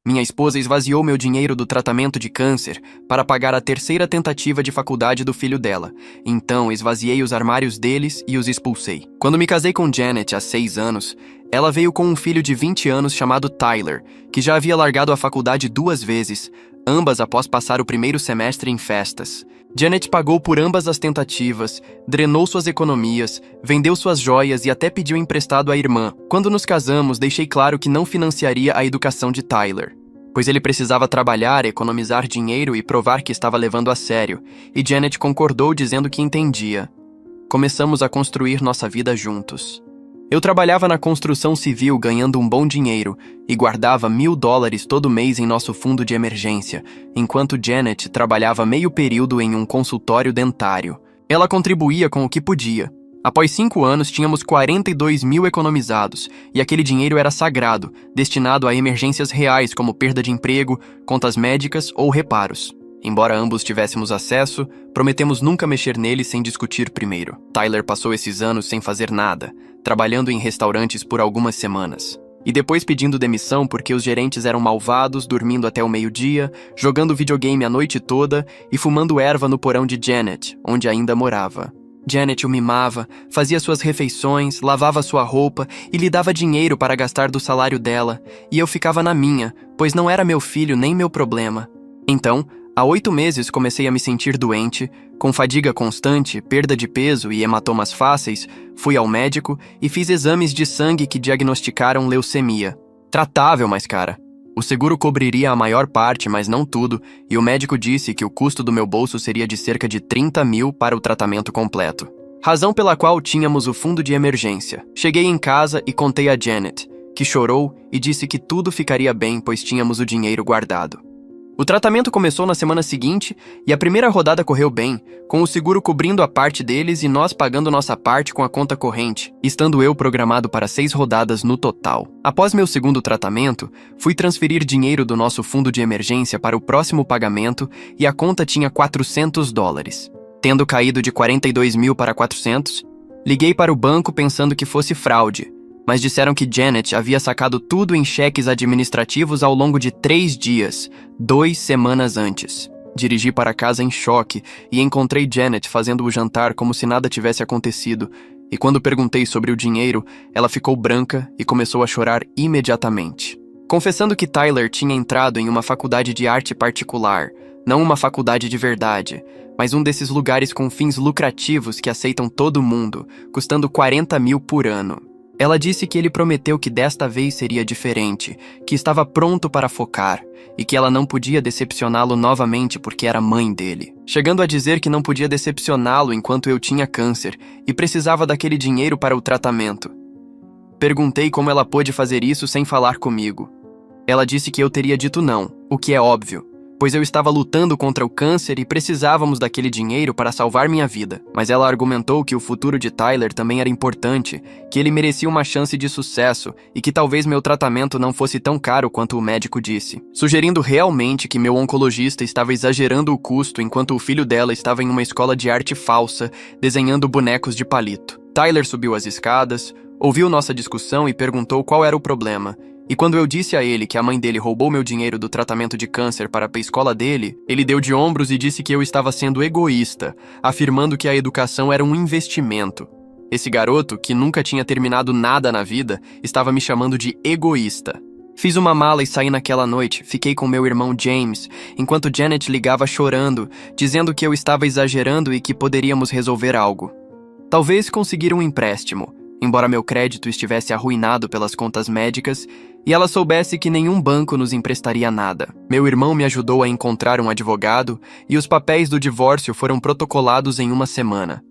Minha esposa esvaziou meu dinheiro do tratamento de câncer para pagar a terceira tentativa de faculdade do filho dela. Então, esvaziei os armários deles e os expulsei. Quando me casei com Janet há 6 anos, ela veio com um filho de 20 anos chamado Tyler, que já havia largado a faculdade 2 vezes, ambas após passar o primeiro semestre em festas. Janet pagou por ambas as tentativas, drenou suas economias, vendeu suas joias e até pediu emprestado à irmã. Quando nos casamos, deixei claro que não financiaria a educação de Tyler, pois ele precisava trabalhar, economizar dinheiro e provar que estava levando a sério, e Janet concordou dizendo que entendia. Começamos a construir nossa vida juntos. Eu trabalhava na construção civil ganhando um bom dinheiro e guardava $1.000 todo mês em nosso fundo de emergência, enquanto Janet trabalhava meio período em um consultório dentário. Ela contribuía com o que podia. Após 5 anos, tínhamos 42 mil economizados, e aquele dinheiro era sagrado, destinado a emergências reais como perda de emprego, contas médicas ou reparos. Embora ambos tivéssemos acesso, prometemos nunca mexer nele sem discutir primeiro. Tyler passou esses anos sem fazer nada, trabalhando em restaurantes por algumas semanas. E depois pedindo demissão porque os gerentes eram malvados, dormindo até o meio-dia, jogando videogame a noite toda e fumando erva no porão de Janet, onde ainda morava. Janet o mimava, fazia suas refeições, lavava sua roupa e lhe dava dinheiro para gastar do salário dela, e eu ficava na minha, pois não era meu filho nem meu problema. Então, há 8 meses comecei a me sentir doente, com fadiga constante, perda de peso e hematomas fáceis, fui ao médico e fiz exames de sangue que diagnosticaram leucemia. Tratável, mas cara. O seguro cobriria a maior parte, mas não tudo, e o médico disse que o custo do meu bolso seria de cerca de 30 mil para o tratamento completo. Razão pela qual tínhamos o fundo de emergência. Cheguei em casa e contei a Janet, que chorou e disse que tudo ficaria bem, pois tínhamos o dinheiro guardado. O tratamento começou na semana seguinte e a primeira rodada correu bem, com o seguro cobrindo a parte deles e nós pagando nossa parte com a conta corrente, estando eu programado para 6 rodadas no total. Após meu segundo tratamento, fui transferir dinheiro do nosso fundo de emergência para o próximo pagamento e a conta tinha $400. Tendo caído de 42 mil para 400, liguei para o banco pensando que fosse fraude, mas disseram que Janet havia sacado tudo em cheques administrativos ao longo de 3 dias, 2 semanas antes. Dirigi para casa em choque e encontrei Janet fazendo o jantar como se nada tivesse acontecido, e quando perguntei sobre o dinheiro, ela ficou branca e começou a chorar imediatamente. Confessando que Tyler tinha entrado em uma faculdade de arte particular, não uma faculdade de verdade, mas um desses lugares com fins lucrativos que aceitam todo mundo, custando 40 mil por ano. Ela disse que ele prometeu que desta vez seria diferente, que estava pronto para focar, e que ela não podia decepcioná-lo novamente porque era mãe dele. Chegando a dizer que não podia decepcioná-lo enquanto eu tinha câncer e precisava daquele dinheiro para o tratamento. Perguntei como ela pôde fazer isso sem falar comigo. Ela disse que eu teria dito não, o que é óbvio, pois eu estava lutando contra o câncer e precisávamos daquele dinheiro para salvar minha vida. Mas ela argumentou que o futuro de Tyler também era importante, que ele merecia uma chance de sucesso e que talvez meu tratamento não fosse tão caro quanto o médico disse, sugerindo realmente que meu oncologista estava exagerando o custo enquanto o filho dela estava em uma escola de arte falsa, desenhando bonecos de palito. Tyler subiu as escadas, ouviu nossa discussão e perguntou qual era o problema. E quando eu disse a ele que a mãe dele roubou meu dinheiro do tratamento de câncer para a escola dele, ele deu de ombros e disse que eu estava sendo egoísta, afirmando que a educação era um investimento. Esse garoto, que nunca tinha terminado nada na vida, estava me chamando de egoísta. Fiz uma mala e saí naquela noite, fiquei com meu irmão James, enquanto Janet ligava chorando, dizendo que eu estava exagerando e que poderíamos resolver algo. Talvez conseguir um empréstimo, embora meu crédito estivesse arruinado pelas contas médicas, e ela soubesse que nenhum banco nos emprestaria nada. Meu irmão me ajudou a encontrar um advogado e os papéis do divórcio foram protocolados em 1 semana.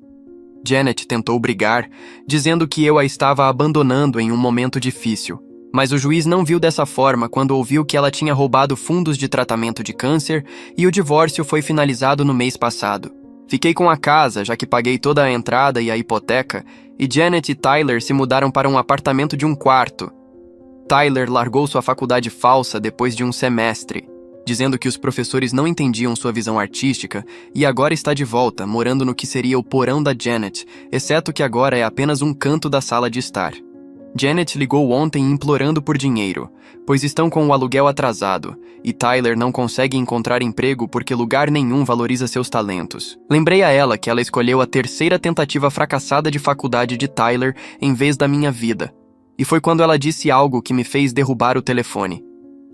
Janet tentou brigar, dizendo que eu a estava abandonando em um momento difícil, mas o juiz não viu dessa forma quando ouviu que ela tinha roubado fundos de tratamento de câncer e o divórcio foi finalizado no mês passado. Fiquei com a casa, já que paguei toda a entrada e a hipoteca, e Janet e Tyler se mudaram para um apartamento de 1 quarto. Tyler largou sua faculdade falsa depois de 1 semestre, dizendo que os professores não entendiam sua visão artística e agora está de volta, morando no que seria o porão da Janet, exceto que agora é apenas um canto da sala de estar. Janet ligou ontem implorando por dinheiro, pois estão com o aluguel atrasado, e Tyler não consegue encontrar emprego porque lugar nenhum valoriza seus talentos. Lembrei a ela que ela escolheu a terceira tentativa fracassada de faculdade de Tyler em vez da minha vida. E foi quando ela disse algo que me fez derrubar o telefone.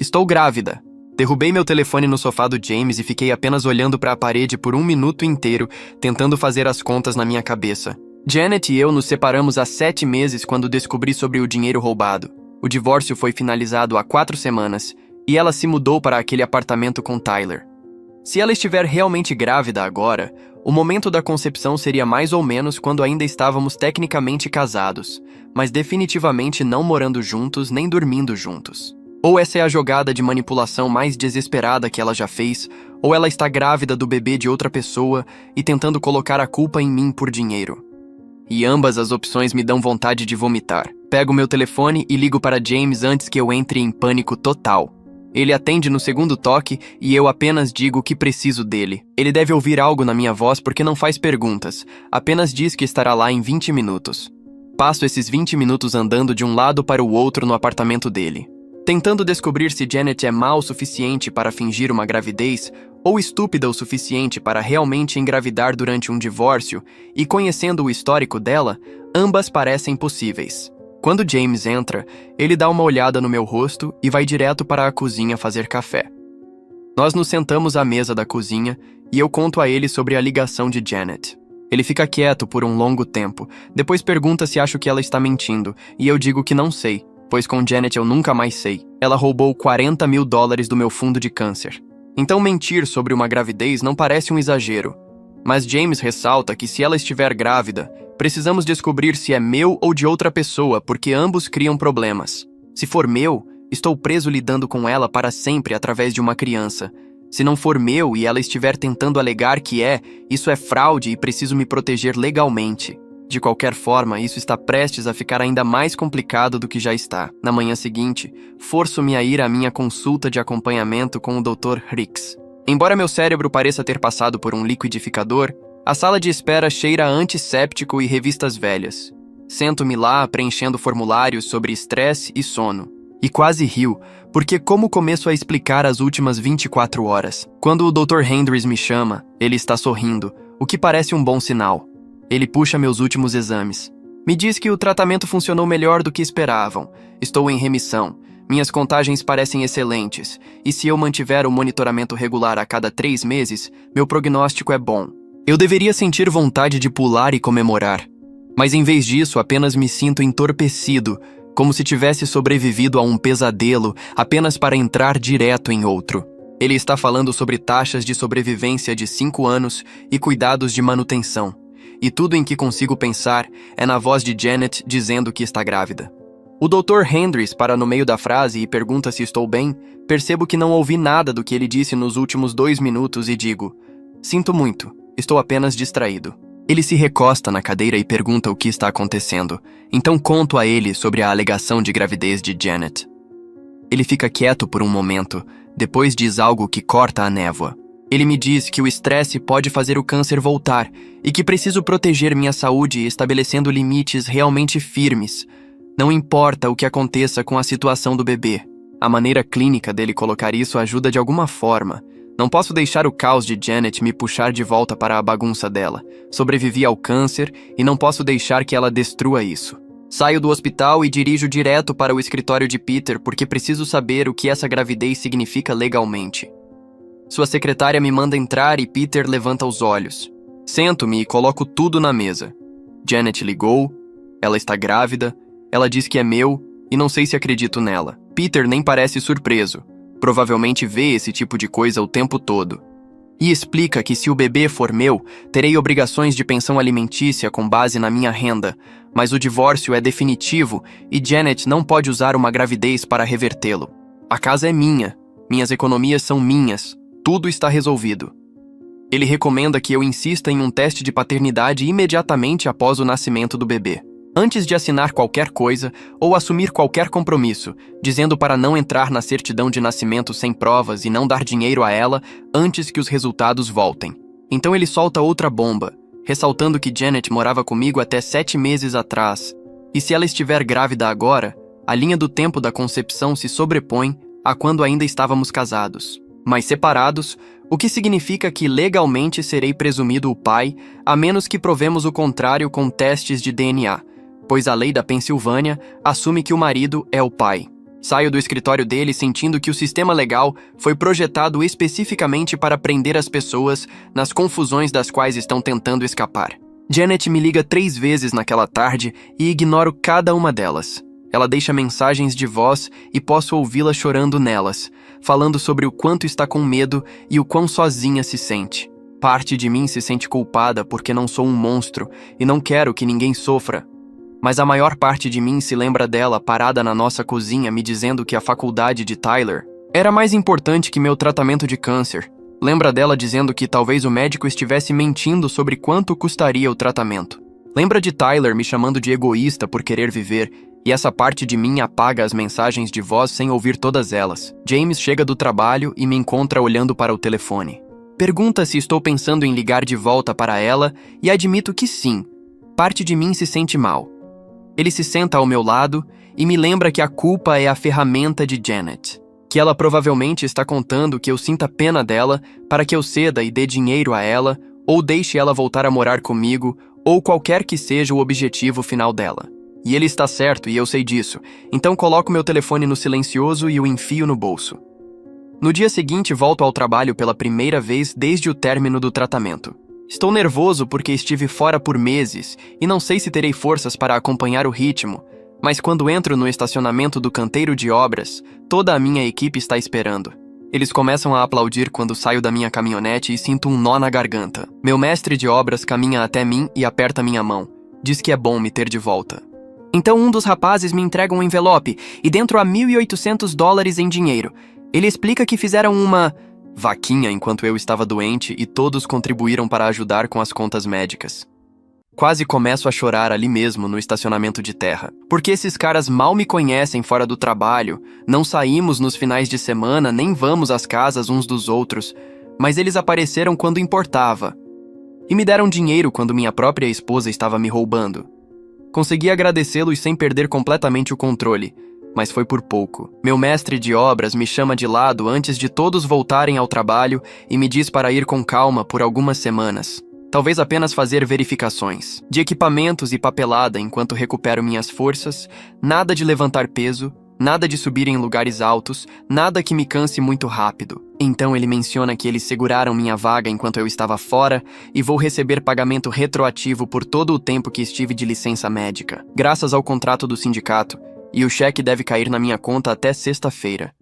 Estou grávida. Derrubei meu telefone no sofá do James e fiquei apenas olhando para a parede por 1 minuto inteiro, tentando fazer as contas na minha cabeça. Janet e eu nos separamos há 7 meses quando descobri sobre o dinheiro roubado. O divórcio foi finalizado há 4 semanas, e ela se mudou para aquele apartamento com Tyler. Se ela estiver realmente grávida agora, o momento da concepção seria mais ou menos quando ainda estávamos tecnicamente casados, mas definitivamente não morando juntos nem dormindo juntos. Ou essa é a jogada de manipulação mais desesperada que ela já fez, ou ela está grávida do bebê de outra pessoa e tentando colocar a culpa em mim por dinheiro. E ambas as opções me dão vontade de vomitar. Pego meu telefone e ligo para James antes que eu entre em pânico total. Ele atende no segundo toque e eu apenas digo que preciso dele. Ele deve ouvir algo na minha voz porque não faz perguntas, apenas diz que estará lá em 20 minutos. Passo esses 20 minutos andando de um lado para o outro no apartamento dele, tentando descobrir se Janet é má o suficiente para fingir uma gravidez ou estúpida o suficiente para realmente engravidar durante um divórcio, e conhecendo o histórico dela, ambas parecem possíveis. Quando James entra, ele dá uma olhada no meu rosto e vai direto para a cozinha fazer café. Nós nos sentamos à mesa da cozinha e eu conto a ele sobre a ligação de Janet. Ele fica quieto por um longo tempo, depois pergunta se acho que ela está mentindo, e eu digo que não sei, pois com Janet eu nunca mais sei. Ela roubou $40 mil do meu fundo de câncer. Então mentir sobre uma gravidez não parece um exagero. Mas James ressalta que se ela estiver grávida, precisamos descobrir se é meu ou de outra pessoa, porque ambos criam problemas. Se for meu, estou preso lidando com ela para sempre através de uma criança. Se não for meu e ela estiver tentando alegar que é, isso é fraude e preciso me proteger legalmente. De qualquer forma, isso está prestes a ficar ainda mais complicado do que já está. Na manhã seguinte, forço-me a ir à minha consulta de acompanhamento com o Dr. Hicks. Embora meu cérebro pareça ter passado por um liquidificador, a sala de espera cheira a antisséptico e revistas velhas. Sento-me lá preenchendo formulários sobre estresse e sono. E quase rio, porque como começo a explicar as últimas 24 horas? Quando o Dr. Hendricks me chama, ele está sorrindo, o que parece um bom sinal. Ele puxa meus últimos exames. Me diz que o tratamento funcionou melhor do que esperavam. Estou em remissão. Minhas contagens parecem excelentes. E se eu mantiver o monitoramento regular a cada 3 meses, meu prognóstico é bom. Eu deveria sentir vontade de pular e comemorar. Mas em vez disso, apenas me sinto entorpecido, como se tivesse sobrevivido a um pesadelo apenas para entrar direto em outro. Ele está falando sobre taxas de sobrevivência de 5 anos e cuidados de manutenção. E tudo em que consigo pensar é na voz de Janet dizendo que está grávida. O Dr. Hendricks para no meio da frase e pergunta se estou bem. Percebo que não ouvi nada do que ele disse nos últimos 2 minutos e digo: sinto muito, estou apenas distraído. Ele se recosta na cadeira e pergunta o que está acontecendo. Então conto a ele sobre a alegação de gravidez de Janet. Ele fica quieto por um momento, depois diz algo que corta a névoa. Ele me diz que o estresse pode fazer o câncer voltar e que preciso proteger minha saúde estabelecendo limites realmente firmes. Não importa o que aconteça com a situação do bebê. A maneira clínica dele colocar isso ajuda de alguma forma. Não posso deixar o caos de Janet me puxar de volta para a bagunça dela. Sobrevivi ao câncer e não posso deixar que ela destrua isso. Saio do hospital e dirijo direto para o escritório de Peter porque preciso saber o que essa gravidez significa legalmente. Sua secretária me manda entrar e Peter levanta os olhos. Sento-me e coloco tudo na mesa. Janet ligou, ela está grávida, ela diz que é meu e não sei se acredito nela. Peter nem parece surpreso. Provavelmente vê esse tipo de coisa o tempo todo. E explica que se o bebê for meu, terei obrigações de pensão alimentícia com base na minha renda, mas o divórcio é definitivo e Janet não pode usar uma gravidez para revertê-lo. A casa é minha, minhas economias são minhas, tudo está resolvido. Ele recomenda que eu insista em um teste de paternidade imediatamente após o nascimento do bebê, antes de assinar qualquer coisa ou assumir qualquer compromisso, dizendo para não entrar na certidão de nascimento sem provas e não dar dinheiro a ela antes que os resultados voltem. Então ele solta outra bomba, ressaltando que Janet morava comigo até 7 meses atrás, E se ela estiver grávida agora, a linha do tempo da concepção se sobrepõe a quando ainda estávamos casados, mas separados, o que significa que legalmente serei presumido o pai, a menos que provemos o contrário com testes de DNA, pois a lei da Pensilvânia assume que o marido é o pai. Saio do escritório dele sentindo que o sistema legal foi projetado especificamente para prender as pessoas nas confusões das quais estão tentando escapar. Janet me liga 3 vezes naquela tarde e ignoro cada uma delas. Ela deixa mensagens de voz e posso ouvi-la chorando nelas, falando sobre o quanto está com medo e o quão sozinha se sente. Parte de mim se sente culpada porque não sou um monstro e não quero que ninguém sofra. Mas a maior parte de mim se lembra dela parada na nossa cozinha me dizendo que a faculdade de Tyler era mais importante que meu tratamento de câncer. Lembra dela dizendo que talvez o médico estivesse mentindo sobre quanto custaria o tratamento. Lembra de Tyler me chamando de egoísta por querer viver, e essa parte de mim apaga as mensagens de voz sem ouvir todas elas. James chega do trabalho e me encontra olhando para o telefone. Pergunta se estou pensando em ligar de volta para ela e admito que sim. Parte de mim se sente mal. Ele se senta ao meu lado e me lembra que a culpa é a ferramenta de Janet, que ela provavelmente está contando que eu sinta pena dela para que eu ceda e dê dinheiro a ela, ou deixe ela voltar a morar comigo, ou qualquer que seja o objetivo final dela. E ele está certo e eu sei disso, então coloco meu telefone no silencioso e o enfio no bolso. No dia seguinte volto ao trabalho pela primeira vez desde o término do tratamento. Estou nervoso porque estive fora por meses e não sei se terei forças para acompanhar o ritmo, mas quando entro no estacionamento do canteiro de obras, toda a minha equipe está esperando. Eles começam a aplaudir quando saio da minha caminhonete e sinto um nó na garganta. Meu mestre de obras caminha até mim e aperta minha mão. Diz que é bom me ter de volta. Então um dos rapazes me entrega um envelope e dentro há $1.800 em dinheiro. Ele explica que fizeram uma vaquinha enquanto eu estava doente e todos contribuíram para ajudar com as contas médicas. Quase começo a chorar ali mesmo no estacionamento de terra, porque esses caras mal me conhecem fora do trabalho, não saímos nos finais de semana, nem vamos às casas uns dos outros, mas eles apareceram quando importava. E me deram dinheiro quando minha própria esposa estava me roubando. Consegui agradecê-los sem perder completamente o controle, mas foi por pouco. Meu mestre de obras me chama de lado antes de todos voltarem ao trabalho e me diz para ir com calma por algumas semanas. Talvez apenas fazer verificações de equipamentos e papelada enquanto recupero minhas forças, nada de levantar peso, nada de subir em lugares altos, nada que me canse muito rápido. Então ele menciona que eles seguraram minha vaga enquanto eu estava fora e vou receber pagamento retroativo por todo o tempo que estive de licença médica, graças ao contrato do sindicato, e o cheque deve cair na minha conta até sexta-feira.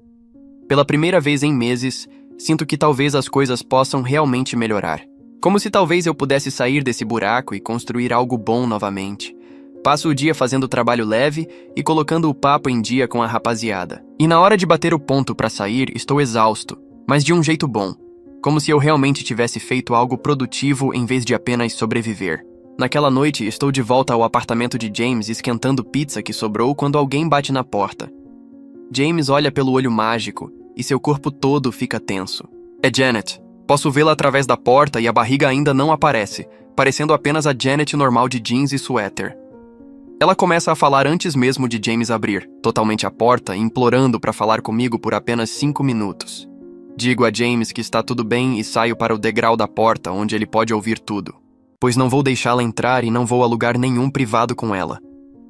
Pela primeira vez em meses, sinto que talvez as coisas possam realmente melhorar. Como se talvez eu pudesse sair desse buraco e construir algo bom novamente. Passo o dia fazendo trabalho leve e colocando o papo em dia com a rapaziada. E na hora de bater o ponto para sair, estou exausto, mas de um jeito bom. Como se eu realmente tivesse feito algo produtivo em vez de apenas sobreviver. Naquela noite, estou de volta ao apartamento de James esquentando pizza que sobrou quando alguém bate na porta. James olha pelo olho mágico e seu corpo todo fica tenso. É Janet. Posso vê-la através da porta e a barriga ainda não aparece, parecendo apenas a Janet normal de jeans e suéter. Ela começa a falar antes mesmo de James abrir, totalmente a porta, implorando para falar comigo por apenas 5 minutos. Digo a James que está tudo bem e saio para o degrau da porta, onde ele pode ouvir tudo. Pois não vou deixá-la entrar e não vou a lugar nenhum privado com ela.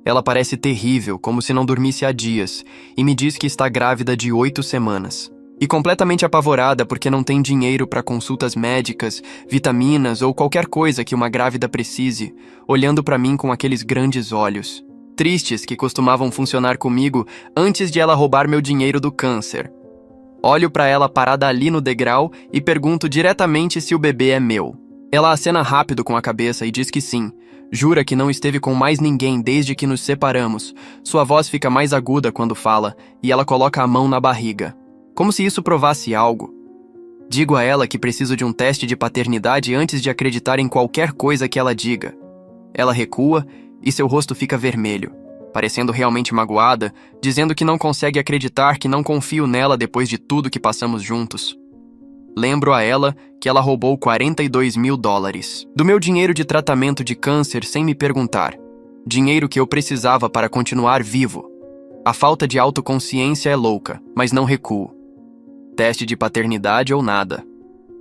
Ela parece terrível, como se não dormisse há dias, e me diz que está grávida de 8 semanas. E completamente apavorada porque não tem dinheiro para consultas médicas, vitaminas ou qualquer coisa que uma grávida precise, olhando para mim com aqueles grandes olhos, tristes que costumavam funcionar comigo antes de ela roubar meu dinheiro do câncer. Olho para ela parada ali no degrau e pergunto diretamente se o bebê é meu. Ela acena rápido com a cabeça e diz que sim. Jura que não esteve com mais ninguém desde que nos separamos. Sua voz fica mais aguda quando fala e ela coloca a mão na barriga. Como se isso provasse algo. Digo a ela que preciso de um teste de paternidade antes de acreditar em qualquer coisa que ela diga. Ela recua e seu rosto fica vermelho, parecendo realmente magoada, dizendo que não consegue acreditar que não confio nela depois de tudo que passamos juntos. Lembro a ela que ela roubou $42.000 do meu dinheiro de tratamento de câncer sem me perguntar. Dinheiro que eu precisava para continuar vivo. A falta de autoconsciência é louca, mas não recuo. Teste de paternidade ou nada.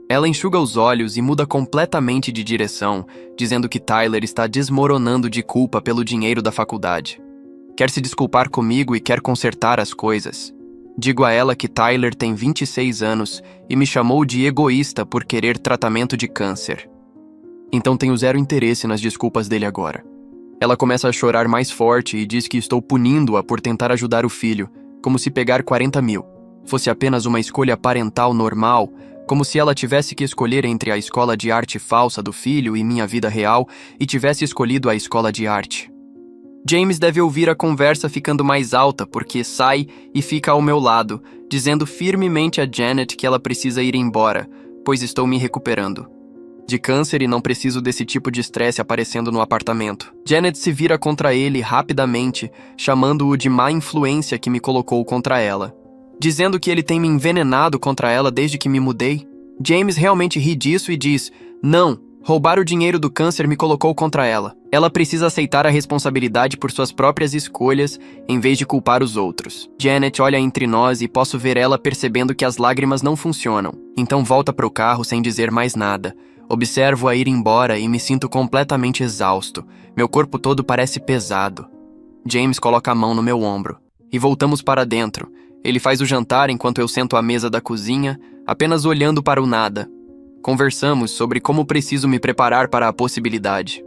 Ela enxuga os olhos e muda completamente de direção, dizendo que Tyler está desmoronando de culpa pelo dinheiro da faculdade. Quer se desculpar comigo e quer consertar as coisas. Digo a ela que Tyler tem 26 anos e me chamou de egoísta por querer tratamento de câncer. Então tenho zero interesse nas desculpas dele agora. Ela começa a chorar mais forte e diz que estou punindo-a por tentar ajudar o filho, como se pegar 40 mil fosse apenas uma escolha parental normal, como se ela tivesse que escolher entre a escola de arte falsa do filho e minha vida real e tivesse escolhido a escola de arte. James deve ouvir a conversa ficando mais alta porque sai e fica ao meu lado, dizendo firmemente a Janet que ela precisa ir embora, pois estou me recuperando de câncer e não preciso desse tipo de estresse aparecendo no apartamento. Janet se vira contra ele rapidamente, chamando-o de má influência que me colocou contra ela, dizendo que ele tem me envenenado contra ela desde que me mudei. James realmente ri disso e diz: não, roubar o dinheiro do câncer me colocou contra ela. Ela precisa aceitar a responsabilidade por suas próprias escolhas, em vez de culpar os outros. Janet olha entre nós e posso ver ela percebendo que as lágrimas não funcionam. Então volta para o carro sem dizer mais nada. Observo-a ir embora e me sinto completamente exausto. Meu corpo todo parece pesado. James coloca a mão no meu ombro. E voltamos para dentro. Ele faz o jantar enquanto eu sento à mesa da cozinha, apenas olhando para o nada. Conversamos sobre como preciso me preparar para a possibilidade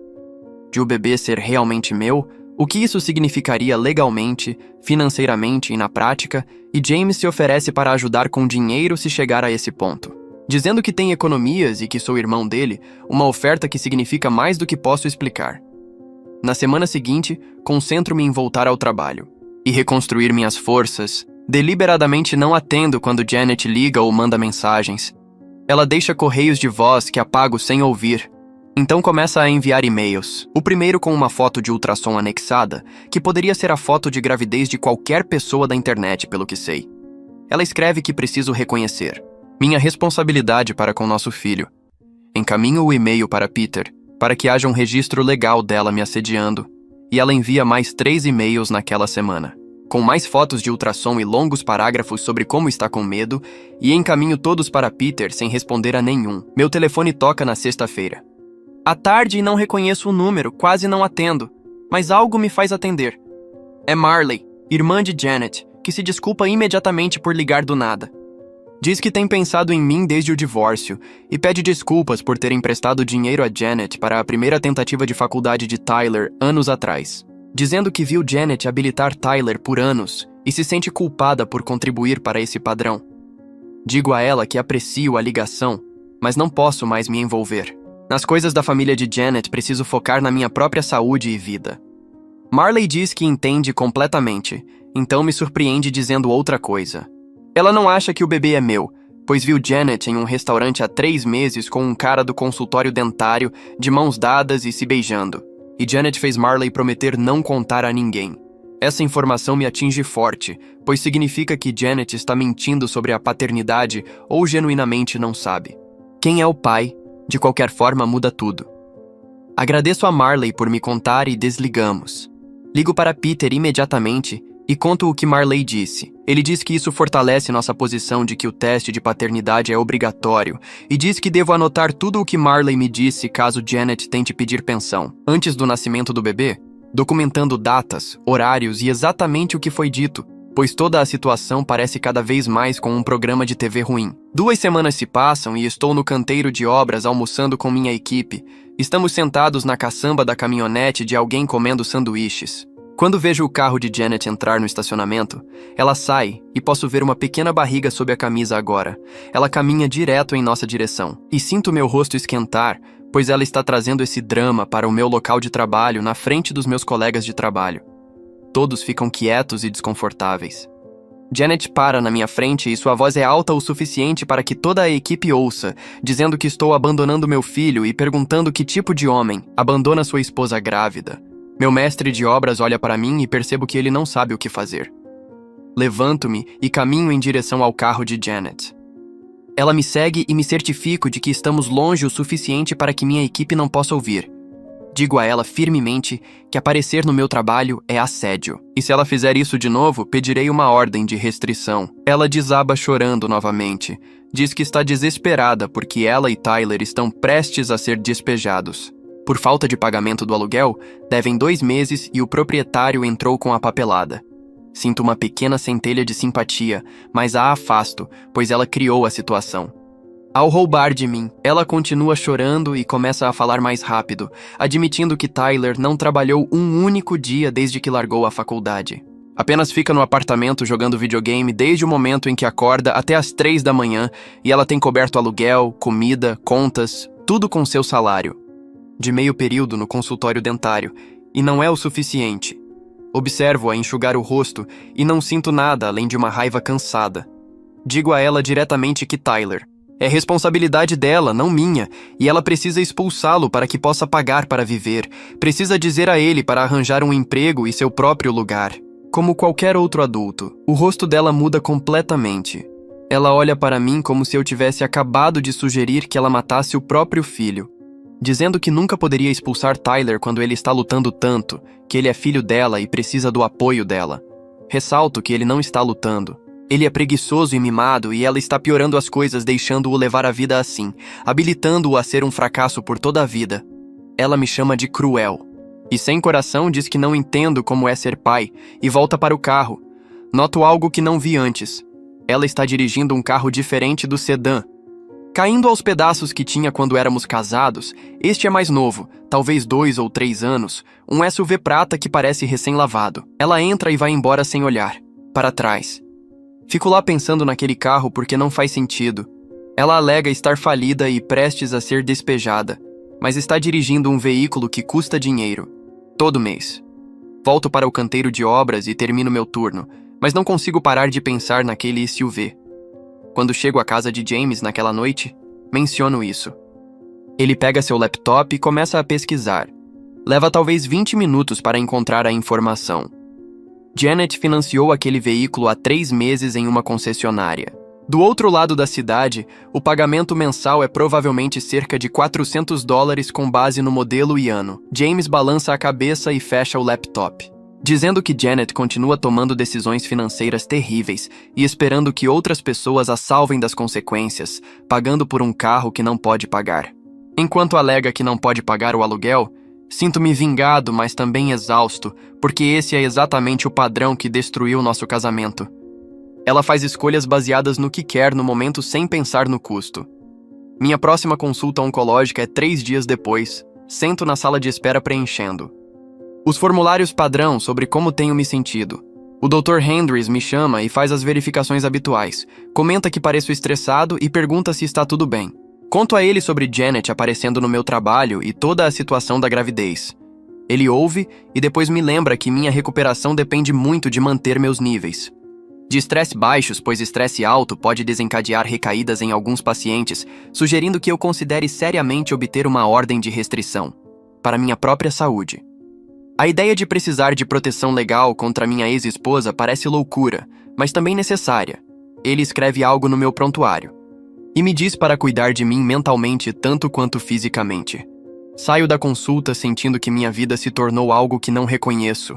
de o bebê ser realmente meu, o que isso significaria legalmente, financeiramente e na prática, e James se oferece para ajudar com dinheiro se chegar a esse ponto, dizendo que tem economias e que sou irmão dele, uma oferta que significa mais do que posso explicar. Na semana seguinte, concentro-me em voltar ao trabalho e reconstruir minhas forças. Deliberadamente não atendo quando Janet liga ou manda mensagens. Ela deixa correios de voz que apago sem ouvir. Então começa a enviar e-mails. O primeiro com uma foto de ultrassom anexada, que poderia ser a foto de gravidez de qualquer pessoa da internet, pelo que sei. Ela escreve que preciso reconhecer minha responsabilidade para com nosso filho. Encaminho o e-mail para Peter, para que haja um registro legal dela me assediando, e ela envia mais 3 e-mails naquela semana, com mais fotos de ultrassom e longos parágrafos sobre como está com medo, e encaminho todos para Peter sem responder a nenhum. Meu telefone toca na sexta-feira. À tarde não reconheço o número, quase não atendo, mas algo me faz atender. É Marley, irmã de Janet, que se desculpa imediatamente por ligar do nada. Diz que tem pensado em mim desde o divórcio e pede desculpas por ter emprestado dinheiro a Janet para a primeira tentativa de faculdade de Tyler anos atrás, dizendo que viu Janet habilitar Tyler por anos e se sente culpada por contribuir para esse padrão. Digo a ela que aprecio a ligação, mas não posso mais me envolver. Nas coisas da família de Janet, preciso focar na minha própria saúde e vida. Marley diz que entende completamente, então me surpreende dizendo outra coisa. Ela não acha que o bebê é meu, pois viu Janet em um restaurante há 3 meses com um cara do consultório dentário, de mãos dadas e se beijando. E Janet fez Marley prometer não contar a ninguém. Essa informação me atinge forte, pois significa que Janet está mentindo sobre a paternidade ou genuinamente não sabe. Quem é o pai, de qualquer forma, muda tudo. Agradeço a Marley por me contar e desligamos. Ligo para Peter imediatamente e conto o que Marley disse. Ele diz que isso fortalece nossa posição de que o teste de paternidade é obrigatório e diz que devo anotar tudo o que Marley me disse caso Janet tente pedir pensão, antes do nascimento do bebê, documentando datas, horários e exatamente o que foi dito, pois toda a situação parece cada vez mais com um programa de TV ruim. 2 semanas se passam e estou no canteiro de obras almoçando com minha equipe. Estamos sentados na caçamba da caminhonete de alguém comendo sanduíches. Quando vejo o carro de Janet entrar no estacionamento, ela sai e posso ver uma pequena barriga sob a camisa agora. Ela caminha direto em nossa direção e sinto meu rosto esquentar, pois ela está trazendo esse drama para o meu local de trabalho na frente dos meus colegas de trabalho. Todos ficam quietos e desconfortáveis. Janet para na minha frente e sua voz é alta o suficiente para que toda a equipe ouça, dizendo que estou abandonando meu filho e perguntando que tipo de homem abandona sua esposa grávida. Meu mestre de obras olha para mim e percebo que ele não sabe o que fazer. Levanto-me e caminho em direção ao carro de Janet. Ela me segue e me certifico de que estamos longe o suficiente para que minha equipe não possa ouvir. Digo a ela firmemente que aparecer no meu trabalho é assédio. E se ela fizer isso de novo, pedirei uma ordem de restrição. Ela desaba chorando novamente. Diz que está desesperada porque ela e Tyler estão prestes a ser despejados. Por falta de pagamento do aluguel, devem 2 meses e o proprietário entrou com a papelada. Sinto uma pequena centelha de simpatia, mas a afasto, pois ela criou a situação. Ao roubar de mim, ela continua chorando e começa a falar mais rápido, admitindo que Tyler não trabalhou um único dia desde que largou a faculdade. Apenas fica no apartamento jogando videogame desde o momento em que acorda até as 3 da manhã e ela tem coberto aluguel, comida, contas, tudo com seu salário. De meio período no consultório dentário, e não é o suficiente. Observo-a enxugar o rosto e não sinto nada além de uma raiva cansada. Digo a ela diretamente que Tyler é responsabilidade dela, não minha, e ela precisa expulsá-lo para que possa pagar para viver. Precisa dizer a ele para arranjar um emprego e seu próprio lugar. Como qualquer outro adulto, o rosto dela muda completamente. Ela olha para mim como se eu tivesse acabado de sugerir que ela matasse o próprio filho, dizendo que nunca poderia expulsar Tyler quando ele está lutando tanto, que ele é filho dela e precisa do apoio dela. Ressalto que ele não está lutando. Ele é preguiçoso e mimado e ela está piorando as coisas, deixando-o levar a vida assim, habilitando-o a ser um fracasso por toda a vida. Ela me chama de cruel. E sem coração diz que não entendo como é ser pai e volta para o carro. Noto algo que não vi antes. Ela está dirigindo um carro diferente do sedã. Caindo aos pedaços que tinha quando éramos casados, este é mais novo, talvez 2 ou 3 anos, um SUV prata que parece recém-lavado. Ela entra e vai embora sem olhar. Para trás. Fico lá pensando naquele carro porque não faz sentido. Ela alega estar falida e prestes a ser despejada, mas está dirigindo um veículo que custa dinheiro, todo mês. Volto para o canteiro de obras e termino meu turno, mas não consigo parar de pensar naquele SUV. Quando chego à casa de James naquela noite, menciono isso. Ele pega seu laptop e começa a pesquisar. Leva talvez 20 minutos para encontrar a informação. Janet financiou aquele veículo há 3 meses em uma concessionária. Do outro lado da cidade, o pagamento mensal é provavelmente cerca de $400 com base no modelo e ano. James balança a cabeça e fecha o laptop, dizendo que Janet continua tomando decisões financeiras terríveis e esperando que outras pessoas a salvem das consequências, pagando por um carro que não pode pagar. Enquanto alega que não pode pagar o aluguel, sinto-me vingado, mas também exausto, porque esse é exatamente o padrão que destruiu nosso casamento. Ela faz escolhas baseadas no que quer no momento sem pensar no custo. Minha próxima consulta oncológica é 3 dias depois. Sento na sala de espera preenchendo os formulários padrão sobre como tenho me sentido. O Dr. Hendricks me chama e faz as verificações habituais. Comenta que pareço estressado e pergunta se está tudo bem. Conto a ele sobre Janet aparecendo no meu trabalho e toda a situação da gravidez. Ele ouve e depois me lembra que minha recuperação depende muito de manter meus níveis de estresse baixos, pois estresse alto pode desencadear recaídas em alguns pacientes, sugerindo que eu considere seriamente obter uma ordem de restrição para minha própria saúde. A ideia de precisar de proteção legal contra minha ex-esposa parece loucura, mas também necessária. Ele escreve algo no meu prontuário e me diz para cuidar de mim mentalmente tanto quanto fisicamente. Saio da consulta sentindo que minha vida se tornou algo que não reconheço.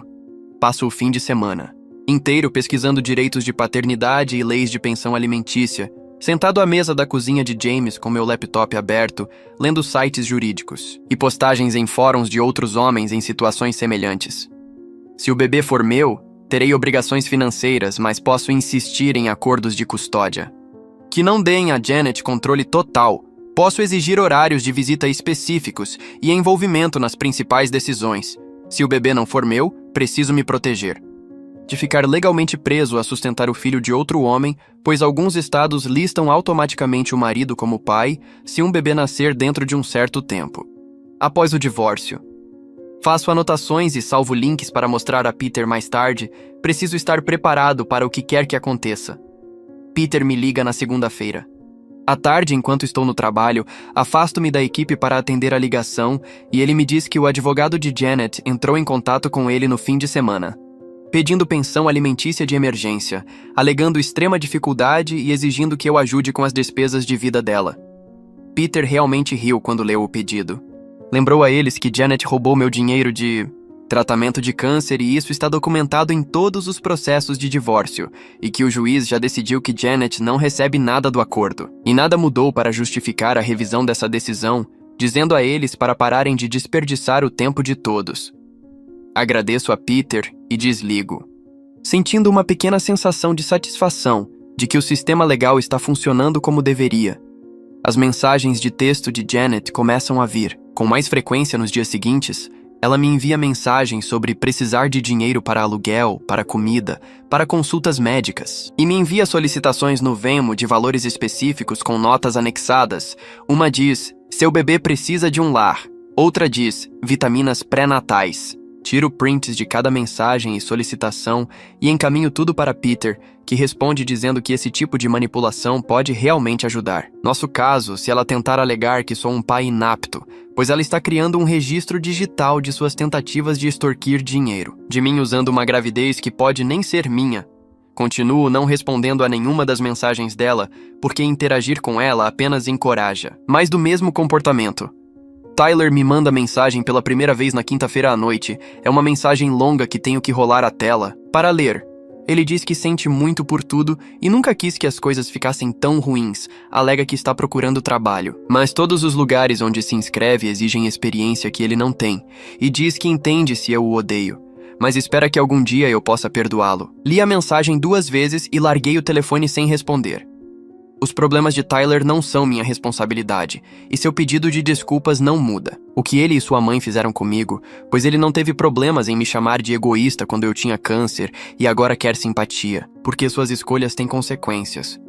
Passo o fim de semana inteiro pesquisando direitos de paternidade e leis de pensão alimentícia, sentado à mesa da cozinha de James com meu laptop aberto, lendo sites jurídicos e postagens em fóruns de outros homens em situações semelhantes. Se o bebê for meu, terei obrigações financeiras, mas posso insistir em acordos de custódia. Que não deem a Janet controle total. Posso exigir horários de visita específicos e envolvimento nas principais decisões. Se o bebê não for meu, preciso me proteger de ficar legalmente preso a sustentar o filho de outro homem, pois alguns estados listam automaticamente o marido como pai se um bebê nascer dentro de um certo tempo. Após o divórcio, faço anotações e salvo links para mostrar a Peter mais tarde. Preciso estar preparado para o que quer que aconteça. Peter me liga na segunda-feira. À tarde, enquanto estou no trabalho, afasto-me da equipe para atender a ligação e ele me diz que o advogado de Janet entrou em contato com ele no fim de semana, pedindo pensão alimentícia de emergência, alegando extrema dificuldade e exigindo que eu ajude com as despesas de vida dela. Peter realmente riu quando leu o pedido. Lembrou a eles que Janet roubou meu dinheiro de tratamento de câncer e isso está documentado em todos os processos de divórcio, e que o juiz já decidiu que Janet não recebe nada do acordo. E nada mudou para justificar a revisão dessa decisão, dizendo a eles para pararem de desperdiçar o tempo de todos. Agradeço a Peter e desligo, sentindo uma pequena sensação de satisfação de que o sistema legal está funcionando como deveria. As mensagens de texto de Janet começam a vir. Com mais frequência nos dias seguintes, ela me envia mensagens sobre precisar de dinheiro para aluguel, para comida, para consultas médicas. E me envia solicitações no Venmo de valores específicos com notas anexadas. Uma diz, seu bebê precisa de um lar. Outra diz, vitaminas pré-natais. Tiro prints de cada mensagem e solicitação e encaminho tudo para Peter, que responde dizendo que esse tipo de manipulação pode realmente ajudar. Nosso caso, se ela tentar alegar que sou um pai inapto, pois ela está criando um registro digital de suas tentativas de extorquir dinheiro, de mim usando uma gravidez que pode nem ser minha. Continuo não respondendo a nenhuma das mensagens dela, porque interagir com ela apenas encoraja. Mais do mesmo comportamento. Tyler me manda mensagem pela primeira vez na quinta-feira à noite. É uma mensagem longa que tenho que rolar a tela para ler. Ele diz que sente muito por tudo e nunca quis que as coisas ficassem tão ruins. Alega que está procurando trabalho. Mas todos os lugares onde se inscreve exigem experiência que ele não tem. E diz que entende se eu o odeio, mas espera que algum dia eu possa perdoá-lo. Li a mensagem 2 vezes e larguei o telefone sem responder. Os problemas de Tyler não são minha responsabilidade, e seu pedido de desculpas não muda. O que ele e sua mãe fizeram comigo, pois ele não teve problemas em me chamar de egoísta quando eu tinha câncer e agora quer simpatia, porque suas escolhas têm consequências.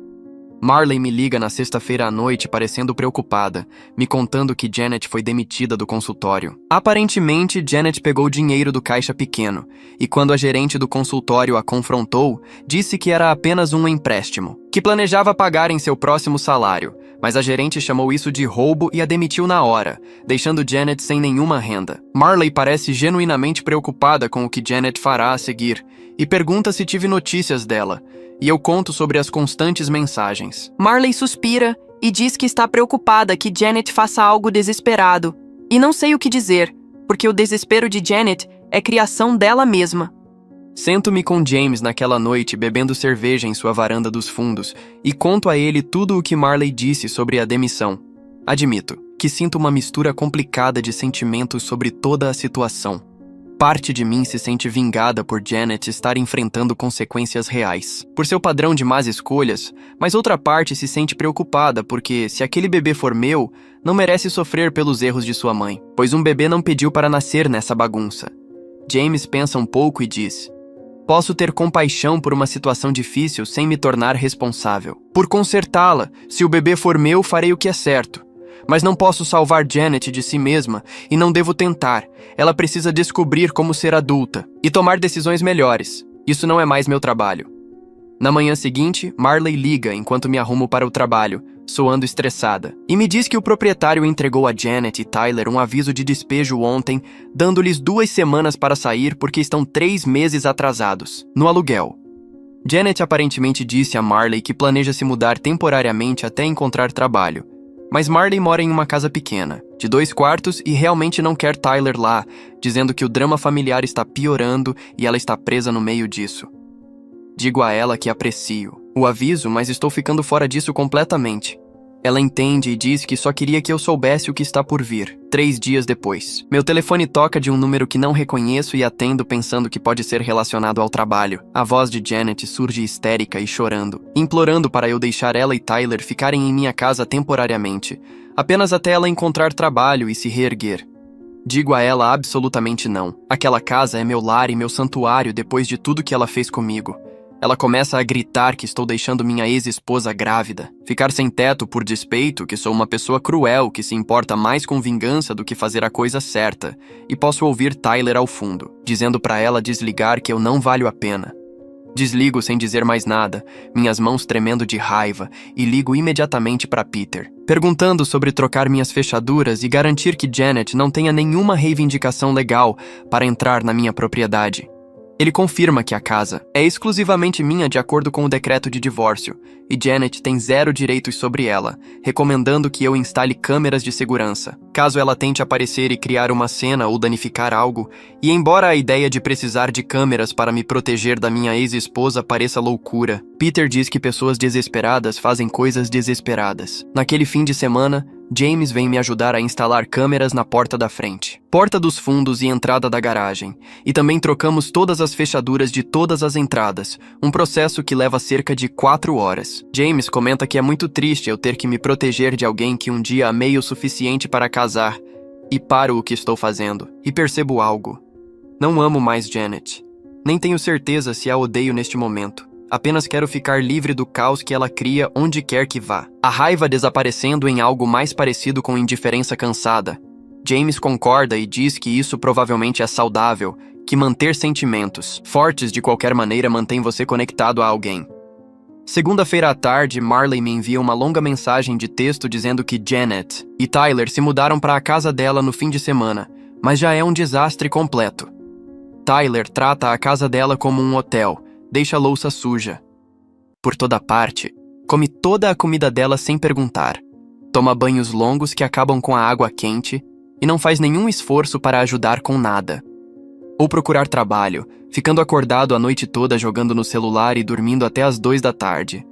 Marley me liga na sexta-feira à noite parecendo preocupada, me contando que Janet foi demitida do consultório. Aparentemente, Janet pegou dinheiro do caixa pequeno, e quando a gerente do consultório a confrontou, disse que era apenas um empréstimo, que planejava pagar em seu próximo salário, mas a gerente chamou isso de roubo e a demitiu na hora, deixando Janet sem nenhuma renda. Marley parece genuinamente preocupada com o que Janet fará a seguir, e pergunta se tive notícias dela, e eu conto sobre as constantes mensagens. Marley suspira e diz que está preocupada que Janet faça algo desesperado. E não sei o que dizer, porque o desespero de Janet é criação dela mesma. Sento-me com James naquela noite bebendo cerveja em sua varanda dos fundos e conto a ele tudo o que Marley disse sobre a demissão. Admito que sinto uma mistura complicada de sentimentos sobre toda a situação. Parte de mim se sente vingada por Janet estar enfrentando consequências reais, por seu padrão de más escolhas, mas outra parte se sente preocupada porque, se aquele bebê for meu, não merece sofrer pelos erros de sua mãe, pois um bebê não pediu para nascer nessa bagunça. James pensa um pouco e diz: posso ter compaixão por uma situação difícil sem me tornar responsável. Por consertá-la, se o bebê for meu, farei o que é certo. Mas não posso salvar Janet de si mesma e não devo tentar. Ela precisa descobrir como ser adulta e tomar decisões melhores. Isso não é mais meu trabalho. Na manhã seguinte, Marley liga enquanto me arrumo para o trabalho, soando estressada, e me diz que o proprietário entregou a Janet e Tyler um aviso de despejo ontem, dando-lhes 2 semanas para sair porque estão 3 meses atrasados no aluguel. Janet aparentemente disse a Marley que planeja se mudar temporariamente até encontrar trabalho. Mas Marley mora em uma casa pequena, de 2 quartos e realmente não quer Tyler lá, dizendo que o drama familiar está piorando e ela está presa no meio disso. Digo a ela que aprecio o aviso, mas estou ficando fora disso completamente. Ela entende e diz que só queria que eu soubesse o que está por vir. 3 dias depois, meu telefone toca de um número que não reconheço e atendo pensando que pode ser relacionado ao trabalho. A voz de Janet surge histérica e chorando, implorando para eu deixar ela e Tyler ficarem em minha casa temporariamente, apenas até ela encontrar trabalho e se reerguer. Digo a ela absolutamente não. Aquela casa é meu lar e meu santuário depois de tudo que ela fez comigo. Ela começa a gritar que estou deixando minha ex-esposa grávida. Ficar sem teto por despeito, que sou uma pessoa cruel que se importa mais com vingança do que fazer a coisa certa. E posso ouvir Tyler ao fundo, dizendo para ela desligar que eu não valho a pena. Desligo sem dizer mais nada, minhas mãos tremendo de raiva, e ligo imediatamente para Peter, perguntando sobre trocar minhas fechaduras e garantir que Janet não tenha nenhuma reivindicação legal para entrar na minha propriedade. Ele confirma que a casa é exclusivamente minha de acordo com o decreto de divórcio, e Janet tem zero direitos sobre ela, recomendando que eu instale câmeras de segurança, caso ela tente aparecer e criar uma cena ou danificar algo, e embora a ideia de precisar de câmeras para me proteger da minha ex-esposa pareça loucura, Peter diz que pessoas desesperadas fazem coisas desesperadas. Naquele fim de semana, James vem me ajudar a instalar câmeras na porta da frente, porta dos fundos e entrada da garagem, e também trocamos todas as fechaduras de todas as entradas, um processo que leva cerca de 4 horas. James comenta que é muito triste eu ter que me proteger de alguém que um dia amei o suficiente para casar, e paro o que estou fazendo, e percebo algo. Não amo mais Janet. Nem tenho certeza se a odeio neste momento. Apenas quero ficar livre do caos que ela cria onde quer que vá. A raiva desaparecendo em algo mais parecido com indiferença cansada. James concorda e diz que isso provavelmente é saudável, que manter sentimentos fortes de qualquer maneira mantém você conectado a alguém. Segunda-feira à tarde, Marley me envia uma longa mensagem de texto dizendo que Janet e Tyler se mudaram para a casa dela no fim de semana, mas já é um desastre completo. Tyler trata a casa dela como um hotel, deixa a louça suja por toda parte, come toda a comida dela sem perguntar, toma banhos longos que acabam com a água quente e não faz nenhum esforço para ajudar com nada. Ou procurar trabalho, ficando acordado a noite toda jogando no celular e dormindo até as 2 da tarde.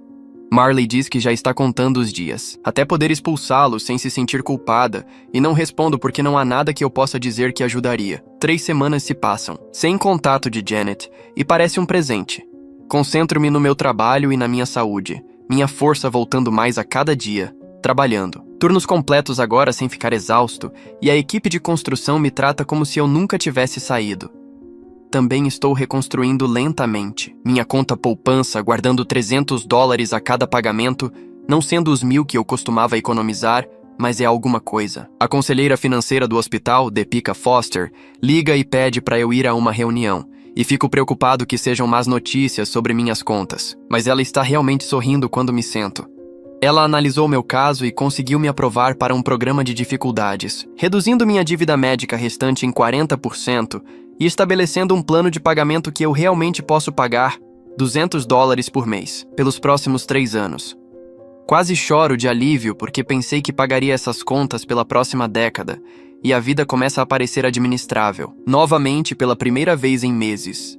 Marley diz que já está contando os dias, até poder expulsá-lo sem se sentir culpada, e não respondo porque não há nada que eu possa dizer que ajudaria. 3 semanas se passam, sem contato de Janet, e parece um presente. Concentro-me no meu trabalho e na minha saúde, minha força voltando mais a cada dia, trabalhando. Turnos completos agora sem ficar exausto, e a equipe de construção me trata como se eu nunca tivesse saído. Também estou reconstruindo lentamente. Minha conta poupança, guardando $300 a cada pagamento, não sendo os 1.000 que eu costumava economizar, mas é alguma coisa. A conselheira financeira do hospital, Depica Foster, liga e pede para eu ir a uma reunião, e fico preocupado que sejam más notícias sobre minhas contas, mas ela está realmente sorrindo quando me sento. Ela analisou meu caso e conseguiu me aprovar para um programa de dificuldades, reduzindo minha dívida médica restante em 40%, e estabelecendo um plano de pagamento que eu realmente posso pagar $200 por mês, pelos próximos 3 anos. Quase choro de alívio porque pensei que pagaria essas contas pela próxima década, e a vida começa a parecer administrável, novamente pela primeira vez em meses.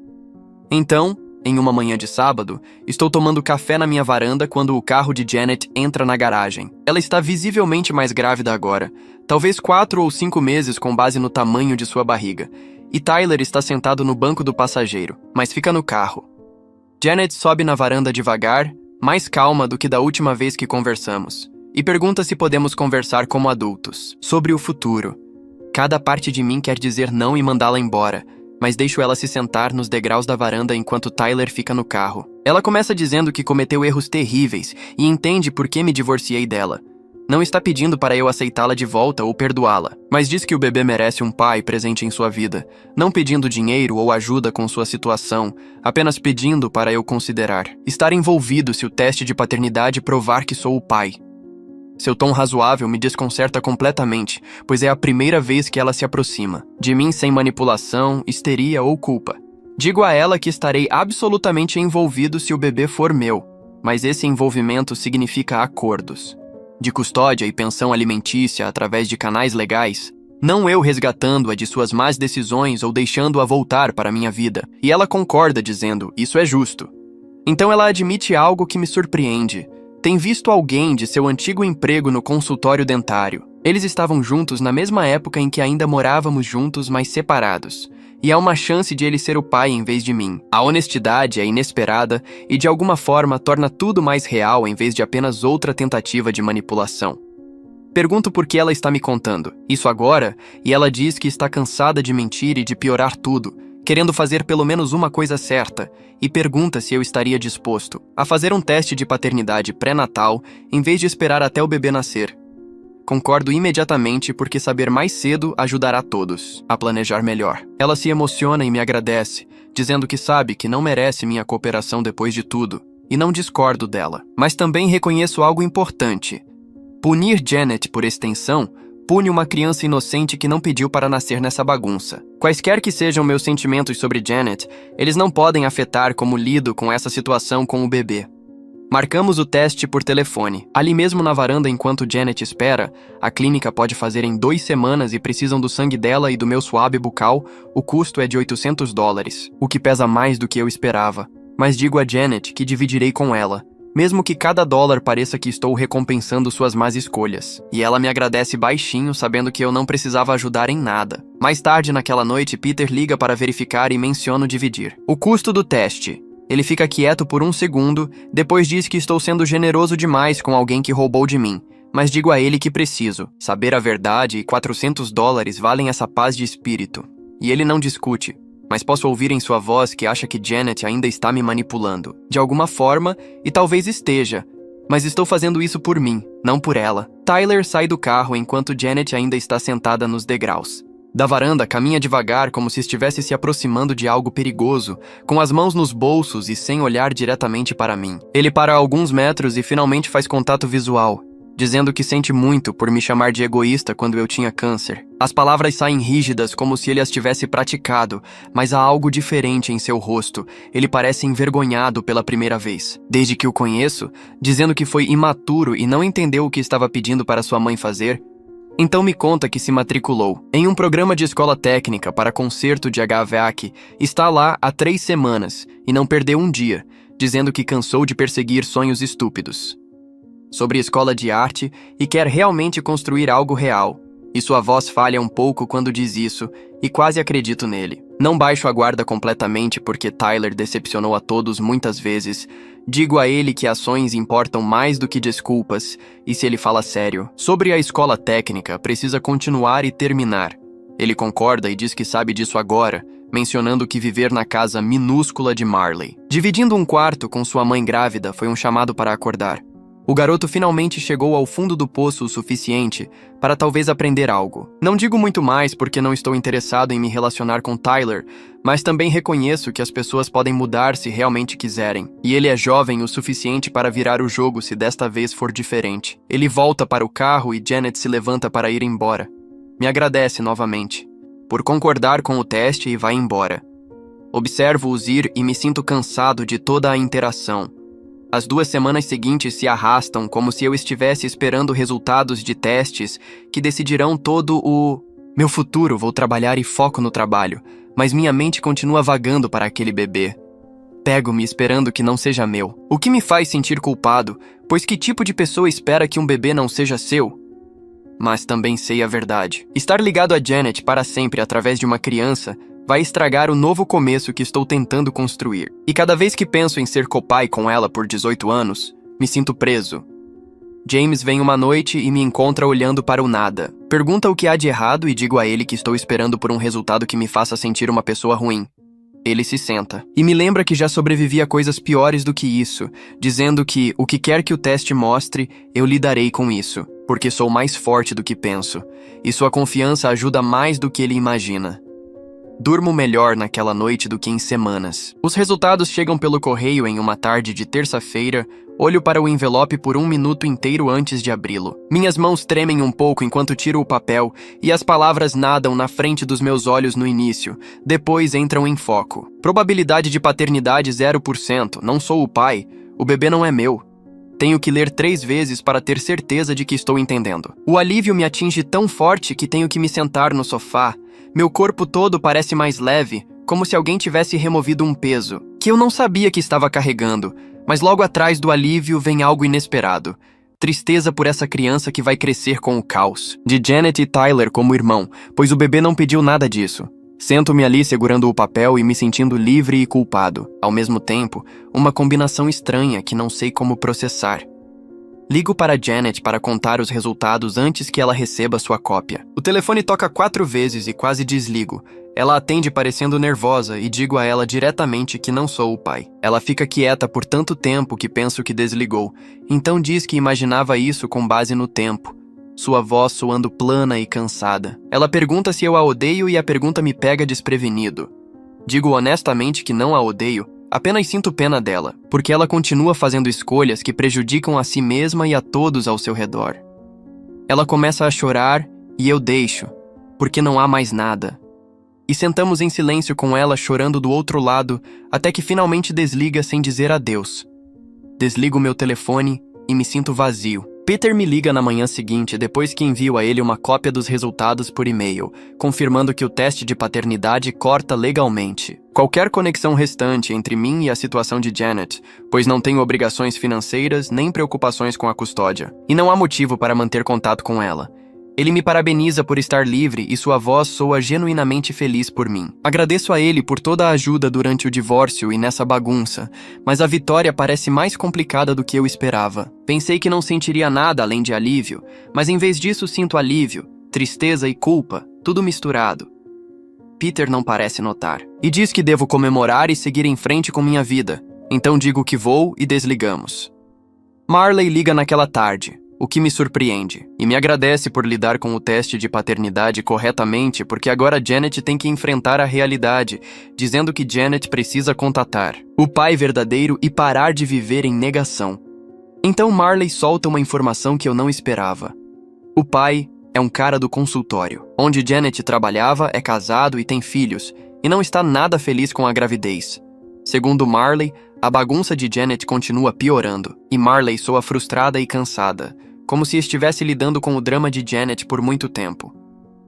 Então, em uma manhã de sábado, estou tomando café na minha varanda quando o carro de Janet entra na garagem. Ela está visivelmente mais grávida agora, talvez 4 ou 5 meses com base no tamanho de sua barriga, e Tyler está sentado no banco do passageiro, mas fica no carro. Janet sobe na varanda devagar, mais calma do que da última vez que conversamos, e pergunta se podemos conversar como adultos, sobre o futuro. Cada parte de mim quer dizer não e mandá-la embora, mas deixo ela se sentar nos degraus da varanda enquanto Tyler fica no carro. Ela começa dizendo que cometeu erros terríveis e entende por que me divorciei dela. Não está pedindo para eu aceitá-la de volta ou perdoá-la, mas diz que o bebê merece um pai presente em sua vida, não pedindo dinheiro ou ajuda com sua situação, apenas pedindo para eu considerar. Estar envolvido se o teste de paternidade provar que sou o pai. Seu tom razoável me desconcerta completamente, pois é a primeira vez que ela se aproxima, de mim sem manipulação, histeria ou culpa. Digo a ela que estarei absolutamente envolvido se o bebê for meu, mas esse envolvimento significa acordos. De custódia e pensão alimentícia através de canais legais, não eu resgatando-a de suas más decisões ou deixando-a voltar para minha vida. E ela concorda dizendo, isso é justo. Então ela admite algo que me surpreende. Tem visto alguém de seu antigo emprego no consultório dentário. Eles estavam juntos na mesma época em que ainda morávamos juntos, mas separados. E há uma chance de ele ser o pai em vez de mim. A honestidade é inesperada e de alguma forma torna tudo mais real em vez de apenas outra tentativa de manipulação. Pergunto por que ela está me contando isso agora, e ela diz que está cansada de mentir e de piorar tudo, querendo fazer pelo menos uma coisa certa, e pergunta se eu estaria disposto a fazer um teste de paternidade pré-natal em vez de esperar até o bebê nascer. Concordo imediatamente porque saber mais cedo ajudará todos a planejar melhor. Ela se emociona e me agradece, dizendo que sabe que não merece minha cooperação depois de tudo, e não discordo dela. Mas também reconheço algo importante. Punir Janet por extensão pune uma criança inocente que não pediu para nascer nessa bagunça. Quaisquer que sejam meus sentimentos sobre Janet, eles não podem afetar como lido com essa situação com o bebê. Marcamos o teste por telefone. Ali mesmo na varanda enquanto Janet espera, a clínica pode fazer em 2 semanas e precisam do sangue dela e do meu suave bucal, o custo é de $800, o que pesa mais do que eu esperava. Mas digo a Janet que dividirei com ela, mesmo que cada dólar pareça que estou recompensando suas más escolhas. E ela me agradece baixinho, sabendo que eu não precisava ajudar em nada. Mais tarde naquela noite, Peter liga para verificar e menciono dividir. O custo do teste. Ele fica quieto por 1 segundo, depois diz que estou sendo generoso demais com alguém que roubou de mim. Mas digo a ele que preciso. Saber a verdade e $400 valem essa paz de espírito. E ele não discute. Mas posso ouvir em sua voz que acha que Janet ainda está me manipulando. De alguma forma, e talvez esteja. Mas estou fazendo isso por mim, não por ela. Tyler sai do carro enquanto Janet ainda está sentada nos degraus. Da varanda, caminha devagar como se estivesse se aproximando de algo perigoso, com as mãos nos bolsos e sem olhar diretamente para mim. Ele para a alguns metros e finalmente faz contato visual, dizendo que sente muito por me chamar de egoísta quando eu tinha câncer. As palavras saem rígidas como se ele as tivesse praticado, mas há algo diferente em seu rosto. Ele parece envergonhado pela primeira vez. Desde que o conheço, dizendo que foi imaturo e não entendeu o que estava pedindo para sua mãe fazer, então me conta que se matriculou em um programa de escola técnica para conserto de HVAC, está lá há 3 semanas e não perdeu um dia, dizendo que cansou de perseguir sonhos estúpidos sobre escola de arte e quer realmente construir algo real. E sua voz falha um pouco quando diz isso, e quase acredito nele. Não baixo a guarda completamente porque Tyler decepcionou a todos muitas vezes. Digo a ele que ações importam mais do que desculpas, e se ele fala sério sobre a escola técnica, precisa continuar e terminar. Ele concorda e diz que sabe disso agora, mencionando que viver na casa minúscula de Marley, dividindo um quarto com sua mãe grávida, foi um chamado para acordar. O garoto finalmente chegou ao fundo do poço o suficiente para talvez aprender algo. Não digo muito mais porque não estou interessado em me relacionar com Tyler, mas também reconheço que as pessoas podem mudar se realmente quiserem. E ele é jovem o suficiente para virar o jogo se desta vez for diferente. Ele volta para o carro e Janet se levanta para ir embora. Me agradece novamente por concordar com o teste e vai embora. Observo-os ir e me sinto cansado de toda a interação. As 2 semanas seguintes se arrastam como se eu estivesse esperando resultados de testes que decidirão todo o meu futuro. Vou trabalhar e foco no trabalho, mas minha mente continua vagando para aquele bebê. Pego-me esperando que não seja meu, o que me faz sentir culpado, pois que tipo de pessoa espera que um bebê não seja seu? Mas também sei a verdade. Estar ligado a Janet para sempre através de uma criança vai estragar o novo começo que estou tentando construir. E cada vez que penso em ser copai com ela por 18 anos, me sinto preso. James vem uma noite e me encontra olhando para o nada. Pergunta o que há de errado e digo a ele que estou esperando por um resultado que me faça sentir uma pessoa ruim. Ele se senta e me lembra que já sobrevivi a coisas piores do que isso, dizendo que o que quer que o teste mostre, eu lidarei com isso, porque sou mais forte do que penso, e sua confiança ajuda mais do que ele imagina. Durmo melhor naquela noite do que em semanas. Os resultados chegam pelo correio em uma tarde de terça-feira. Olho para o envelope por 1 minuto inteiro antes de abri-lo. Minhas mãos tremem um pouco enquanto tiro o papel e as palavras nadam na frente dos meus olhos no início. Depois entram em foco. Probabilidade de paternidade 0%. Não sou o pai. O bebê não é meu. Tenho que ler 3 vezes para ter certeza de que estou entendendo. O alívio me atinge tão forte que tenho que me sentar no sofá. Meu corpo todo parece mais leve, como se alguém tivesse removido um peso, que eu não sabia que estava carregando, mas logo atrás do alívio vem algo inesperado. Tristeza por essa criança que vai crescer com o caos. De Janet e Tyler como irmão, pois o bebê não pediu nada disso. Sento-me ali segurando o papel e me sentindo livre e culpado. Ao mesmo tempo, uma combinação estranha que não sei como processar. Ligo para Janet para contar os resultados antes que ela receba sua cópia. O telefone toca 4 vezes e quase desligo. Ela atende parecendo nervosa e digo a ela diretamente que não sou o pai. Ela fica quieta por tanto tempo que penso que desligou. Então diz que imaginava isso com base no tempo. Sua voz soando plana e cansada. Ela pergunta se eu a odeio e a pergunta me pega desprevenido. Digo honestamente que não a odeio. Apenas sinto pena dela, porque ela continua fazendo escolhas que prejudicam a si mesma e a todos ao seu redor. Ela começa a chorar E eu deixo, porque não há mais nada. E sentamos em silêncio com ela chorando do outro lado, até que finalmente desliga sem dizer adeus. Desligo meu telefone e me sinto vazio. Peter me liga na manhã seguinte, depois que envio a ele uma cópia dos resultados por e-mail, confirmando que o teste de paternidade corta legalmente qualquer conexão restante entre mim e a situação de Janet, pois não tenho obrigações financeiras nem preocupações com a custódia. E não há motivo para manter contato com ela. Ele me parabeniza por estar livre e sua voz soa genuinamente feliz por mim. Agradeço a ele por toda a ajuda durante o divórcio e nessa bagunça, mas a vitória parece mais complicada do que eu esperava. Pensei que não sentiria nada além de alívio, mas em vez disso sinto alívio, tristeza e culpa, tudo misturado. Peter não parece notar. E diz que devo comemorar e seguir em frente com minha vida. Então digo que vou e desligamos. Marley liga naquela tarde, o que me surpreende, e me agradece por lidar com o teste de paternidade corretamente, porque agora Janet tem que enfrentar a realidade, dizendo que Janet precisa contatar o pai verdadeiro e parar de viver em negação. Então Marley solta uma informação que eu não esperava. O pai é um cara do consultório, onde Janet trabalhava, é casado e tem filhos, e não está nada feliz com a gravidez. Segundo Marley, a bagunça de Janet continua piorando, e Marley soa frustrada e cansada, como se estivesse lidando com o drama de Janet por muito tempo.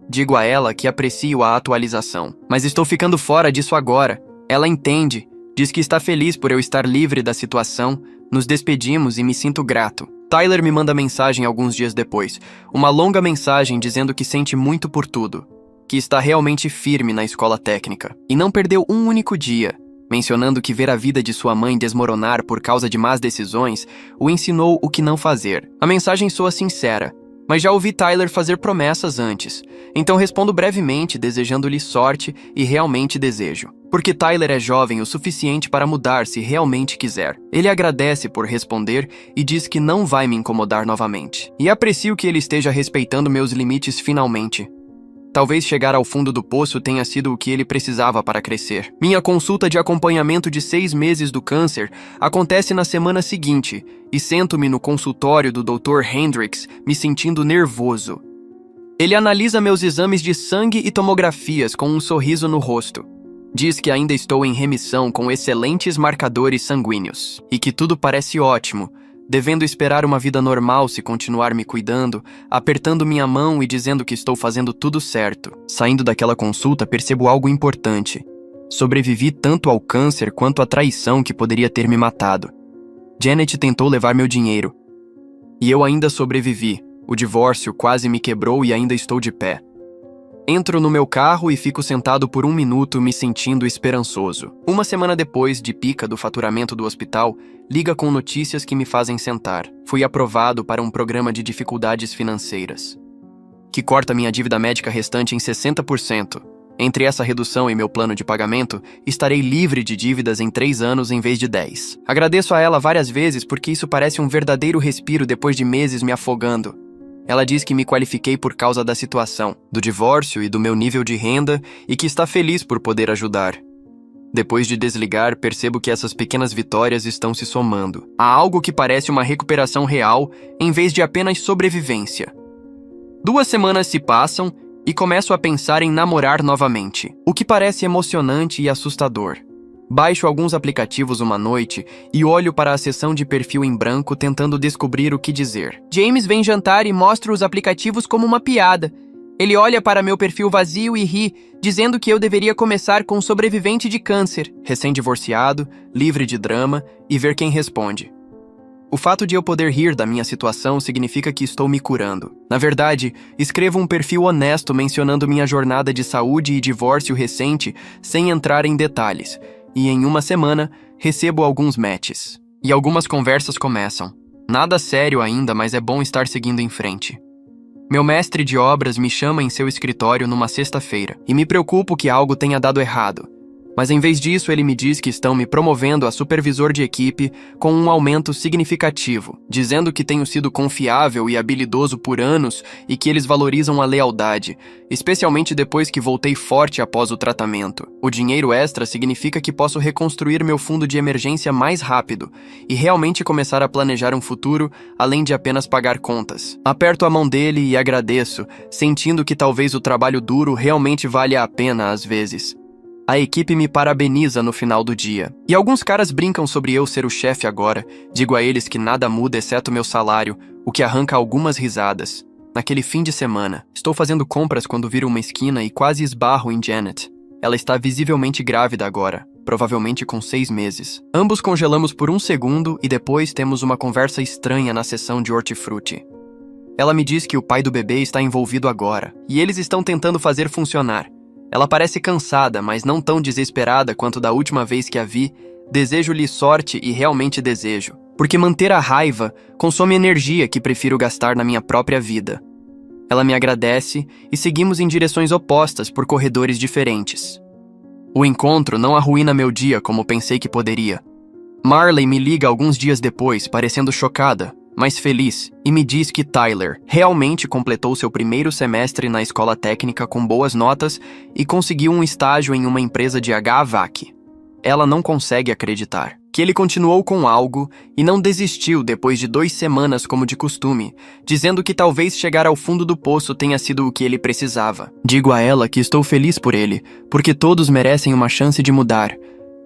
Digo a ela que aprecio a atualização, mas estou ficando fora disso agora. Ela entende, diz que está feliz por eu estar livre da situação, nos despedimos e me sinto grato. Tyler me manda mensagem alguns dias depois, uma longa mensagem dizendo que sente muito por tudo, que está realmente firme na escola técnica, e não perdeu um único dia, mencionando que ver a vida de sua mãe desmoronar por causa de más decisões o ensinou o que não fazer. A mensagem soa sincera, mas já ouvi Tyler fazer promessas antes, então respondo brevemente desejando-lhe sorte e realmente desejo. Porque Tyler é jovem o suficiente para mudar se realmente quiser. Ele agradece por responder e diz que não vai me incomodar novamente. E aprecio que ele esteja respeitando meus limites finalmente. Talvez chegar ao fundo do poço tenha sido o que ele precisava para crescer. Minha consulta de acompanhamento de 6 meses do câncer acontece na semana seguinte e sento-me no consultório do Dr. Hendricks, me sentindo nervoso. Ele analisa meus exames de sangue e tomografias com um sorriso no rosto. Diz que ainda estou em remissão com excelentes marcadores sanguíneos e que tudo parece ótimo, devendo esperar uma vida normal se continuar me cuidando, apertando minha mão e dizendo que estou fazendo tudo certo. Saindo daquela consulta, percebo algo importante. Sobrevivi tanto ao câncer quanto à traição que poderia ter me matado. Janet tentou levar meu dinheiro. E eu ainda sobrevivi. O divórcio quase me quebrou e ainda estou de pé. Entro no meu carro e fico sentado por 1 minuto me sentindo esperançoso. Uma semana depois de pica do faturamento do hospital, liga com notícias que me fazem sentar. Fui aprovado para um programa de dificuldades financeiras, que corta minha dívida médica restante em 60%. Entre essa redução e meu plano de pagamento, estarei livre de dívidas em 3 anos em vez de 10. Agradeço a ela várias vezes porque isso parece um verdadeiro respiro depois de meses me afogando. Ela diz que me qualifiquei por causa da situação, do divórcio e do meu nível de renda e que está feliz por poder ajudar. Depois de desligar, percebo que essas pequenas vitórias estão se somando. Há algo que parece uma recuperação real em vez de apenas sobrevivência. 2 semanas se passam e começo a pensar em namorar novamente, o que parece emocionante e assustador. Baixo alguns aplicativos uma noite e olho para a seção de perfil em branco tentando descobrir o que dizer. James vem jantar e mostra os aplicativos como uma piada. Ele olha para meu perfil vazio e ri, dizendo que eu deveria começar com um sobrevivente de câncer, recém-divorciado, livre de drama, e ver quem responde. O fato de eu poder rir da minha situação significa que estou me curando. Na verdade, escrevo um perfil honesto mencionando minha jornada de saúde e divórcio recente sem entrar em detalhes. E em 1 semana, recebo alguns matches. E algumas conversas começam. Nada sério ainda, mas é bom estar seguindo em frente. Meu mestre de obras me chama em seu escritório numa sexta-feira, e me preocupo que algo tenha dado errado. Mas em vez disso, ele me diz que estão me promovendo a supervisor de equipe com um aumento significativo, dizendo que tenho sido confiável e habilidoso por anos e que eles valorizam a lealdade, especialmente depois que voltei forte após o tratamento. O dinheiro extra significa que posso reconstruir meu fundo de emergência mais rápido e realmente começar a planejar um futuro, além de apenas pagar contas. Aperto a mão dele e agradeço, sentindo que talvez o trabalho duro realmente valha a pena às vezes. A equipe me parabeniza no final do dia. E alguns caras brincam sobre eu ser o chefe agora. Digo a eles que nada muda exceto meu salário, o que arranca algumas risadas. Naquele fim de semana, estou fazendo compras quando viro uma esquina e quase esbarro em Janet. Ela está visivelmente grávida agora, provavelmente com 6 meses. Ambos congelamos por um segundo e depois temos uma conversa estranha na sessão de hortifruti. Ela me diz que o pai do bebê está envolvido agora, e eles estão tentando fazer funcionar. Ela parece cansada, mas não tão desesperada quanto da última vez que a vi. Desejo-lhe sorte e realmente desejo, porque manter a raiva consome energia que prefiro gastar na minha própria vida. Ela me agradece e seguimos em direções opostas por corredores diferentes. O encontro não arruína meu dia como pensei que poderia. Marley me liga alguns dias depois, parecendo chocada, mas feliz, e me diz que Tyler realmente completou seu primeiro semestre na escola técnica com boas notas e conseguiu um estágio em uma empresa de HVAC. Ela não consegue acreditar. Que ele continuou com algo e não desistiu depois de 2 semanas como de costume, dizendo que talvez chegar ao fundo do poço tenha sido o que ele precisava. Digo a ela que estou feliz por ele, porque todos merecem uma chance de mudar,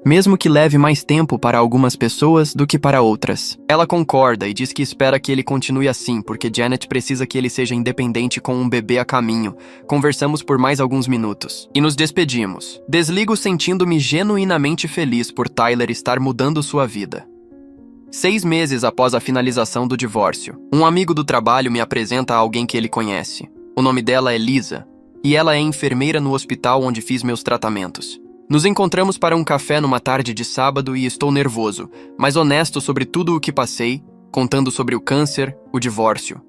mesmo que leve mais tempo para algumas pessoas do que para outras. Ela concorda e diz que espera que ele continue assim, porque Janet precisa que ele seja independente com um bebê a caminho. Conversamos por mais alguns minutos. E nos despedimos. Desligo sentindo-me genuinamente feliz por Tyler estar mudando sua vida. 6 meses após a finalização do divórcio, um amigo do trabalho me apresenta a alguém que ele conhece. O nome dela é Lisa, e ela é enfermeira no hospital onde fiz meus tratamentos. Nos encontramos para um café numa tarde de sábado e estou nervoso, mas honesto sobre tudo o que passei, contando sobre o câncer, o divórcio,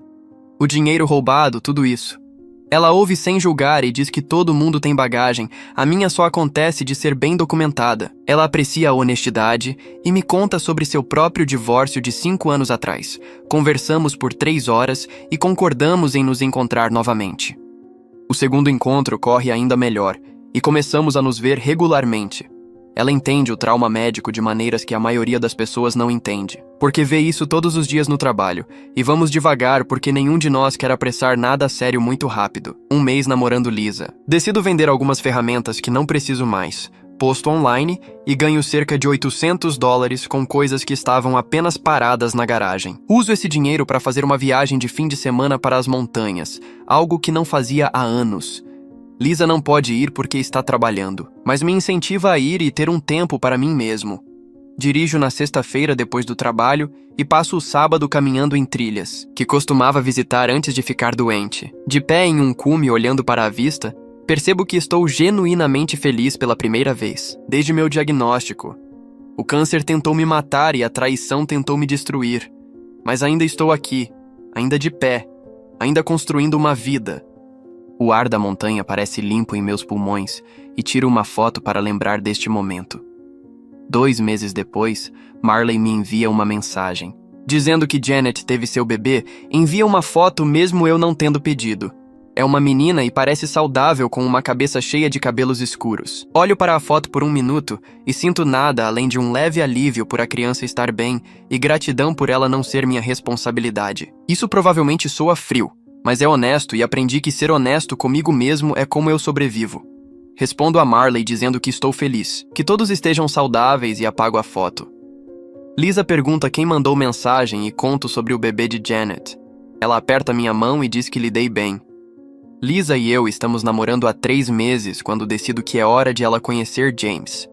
o dinheiro roubado, tudo isso. Ela ouve sem julgar e diz que todo mundo tem bagagem, a minha só acontece de ser bem documentada. Ela aprecia a honestidade e me conta sobre seu próprio divórcio de 5 anos atrás. Conversamos por 3 horas e concordamos em nos encontrar novamente. O segundo encontro corre ainda melhor, e começamos a nos ver regularmente. Ela entende o trauma médico de maneiras que a maioria das pessoas não entende, porque vê isso todos os dias no trabalho, e vamos devagar porque nenhum de nós quer apressar nada a sério muito rápido. 1 mês namorando Lisa. Decido vender algumas ferramentas que não preciso mais, posto online, e ganho cerca de $800 com coisas que estavam apenas paradas na garagem. Uso esse dinheiro para fazer uma viagem de fim de semana para as montanhas, algo que não fazia há anos. Lisa não pode ir porque está trabalhando, mas me incentiva a ir e ter um tempo para mim mesmo. Dirijo na sexta-feira depois do trabalho e passo o sábado caminhando em trilhas, que costumava visitar antes de ficar doente. De pé em um cume olhando para a vista, percebo que estou genuinamente feliz pela primeira vez, desde meu diagnóstico. O câncer tentou me matar e a traição tentou me destruir, mas ainda estou aqui, ainda de pé, ainda construindo uma vida. O ar da montanha parece limpo em meus pulmões e tiro uma foto para lembrar deste momento. 2 meses depois, Marley me envia uma mensagem. Dizendo que Janet teve seu bebê, envia uma foto mesmo eu não tendo pedido. É uma menina e parece saudável com uma cabeça cheia de cabelos escuros. Olho para a foto por 1 minuto e sinto nada além de um leve alívio por a criança estar bem e gratidão por ela não ser minha responsabilidade. Isso provavelmente soa frio, mas é honesto e aprendi que ser honesto comigo mesmo é como eu sobrevivo. Respondo a Marley dizendo que estou feliz, que todos estejam saudáveis e apago a foto. Lisa pergunta quem mandou mensagem e conto sobre o bebê de Janet. Ela aperta minha mão e diz que lidei bem. Lisa e eu estamos namorando há 3 meses quando decido que é hora de ela conhecer James.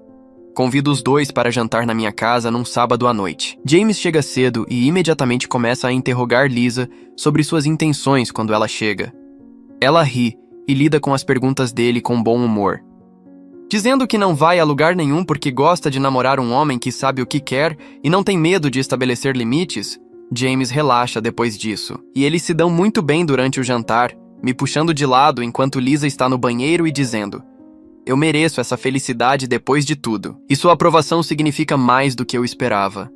Convido os dois para jantar na minha casa num sábado à noite. James chega cedo e imediatamente começa a interrogar Lisa sobre suas intenções quando ela chega. Ela ri e lida com as perguntas dele com bom humor. Dizendo que não vai a lugar nenhum porque gosta de namorar um homem que sabe o que quer e não tem medo de estabelecer limites, James relaxa depois disso. E eles se dão muito bem durante o jantar, me puxando de lado enquanto Lisa está no banheiro e dizendo: Eu mereço essa felicidade depois de tudo. E sua aprovação significa mais do que eu esperava.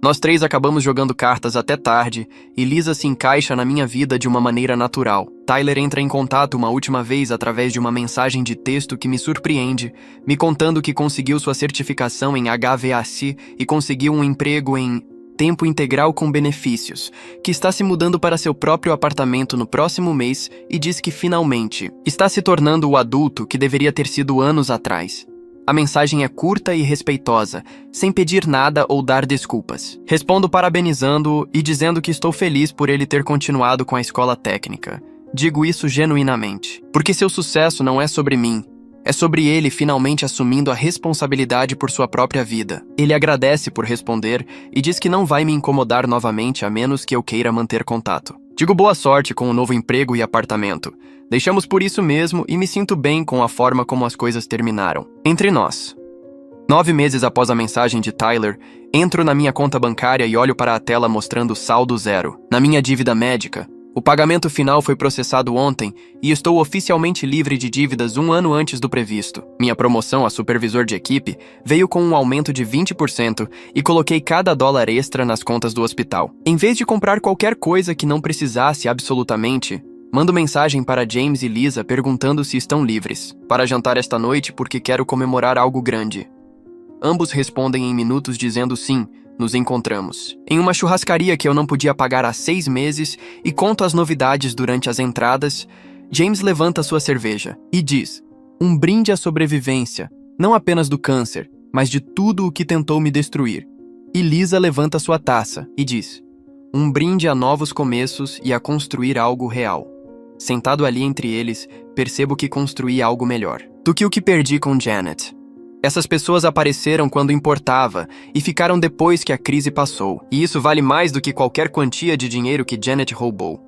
Nós três acabamos jogando cartas até tarde e Lisa se encaixa na minha vida de uma maneira natural. Tyler entra em contato uma última vez através de uma mensagem de texto que me surpreende, me contando que conseguiu sua certificação em HVAC e conseguiu um emprego em tempo integral com benefícios, que está se mudando para seu próprio apartamento no próximo mês e diz que finalmente está se tornando o adulto que deveria ter sido anos atrás. A mensagem é curta e respeitosa, sem pedir nada ou dar desculpas. Respondo parabenizando-o e dizendo que estou feliz por ele ter continuado com a escola técnica. Digo isso genuinamente, porque seu sucesso não é sobre mim. É sobre ele finalmente assumindo a responsabilidade por sua própria vida. Ele agradece por responder e diz que não vai me incomodar novamente a menos que eu queira manter contato. Digo boa sorte com o novo emprego e apartamento. Deixamos por isso mesmo e me sinto bem com a forma como as coisas terminaram. Entre nós. 9 meses após a mensagem de Tyler, entro na minha conta bancária e olho para a tela mostrando saldo zero. Na minha dívida médica, o pagamento final foi processado ontem e estou oficialmente livre de dívidas 1 ano antes do previsto. Minha promoção a supervisor de equipe veio com um aumento de 20% e coloquei cada dólar extra nas contas do hospital. Em vez de comprar qualquer coisa que não precisasse absolutamente, mando mensagem para James e Lisa perguntando se estão livres para jantar esta noite porque quero comemorar algo grande. Ambos respondem em minutos dizendo sim. Nos encontramos em uma churrascaria que eu não podia pagar há 6 meses e conto as novidades durante as entradas. James levanta sua cerveja e diz: um brinde à sobrevivência, não apenas do câncer, mas de tudo o que tentou me destruir. E Lisa levanta sua taça e diz: um brinde a novos começos e a construir algo real. Sentado ali entre eles, percebo que construí algo melhor do que o que perdi com Janet. Essas pessoas apareceram quando importava e ficaram depois que a crise passou. E isso vale mais do que qualquer quantia de dinheiro que Janet roubou.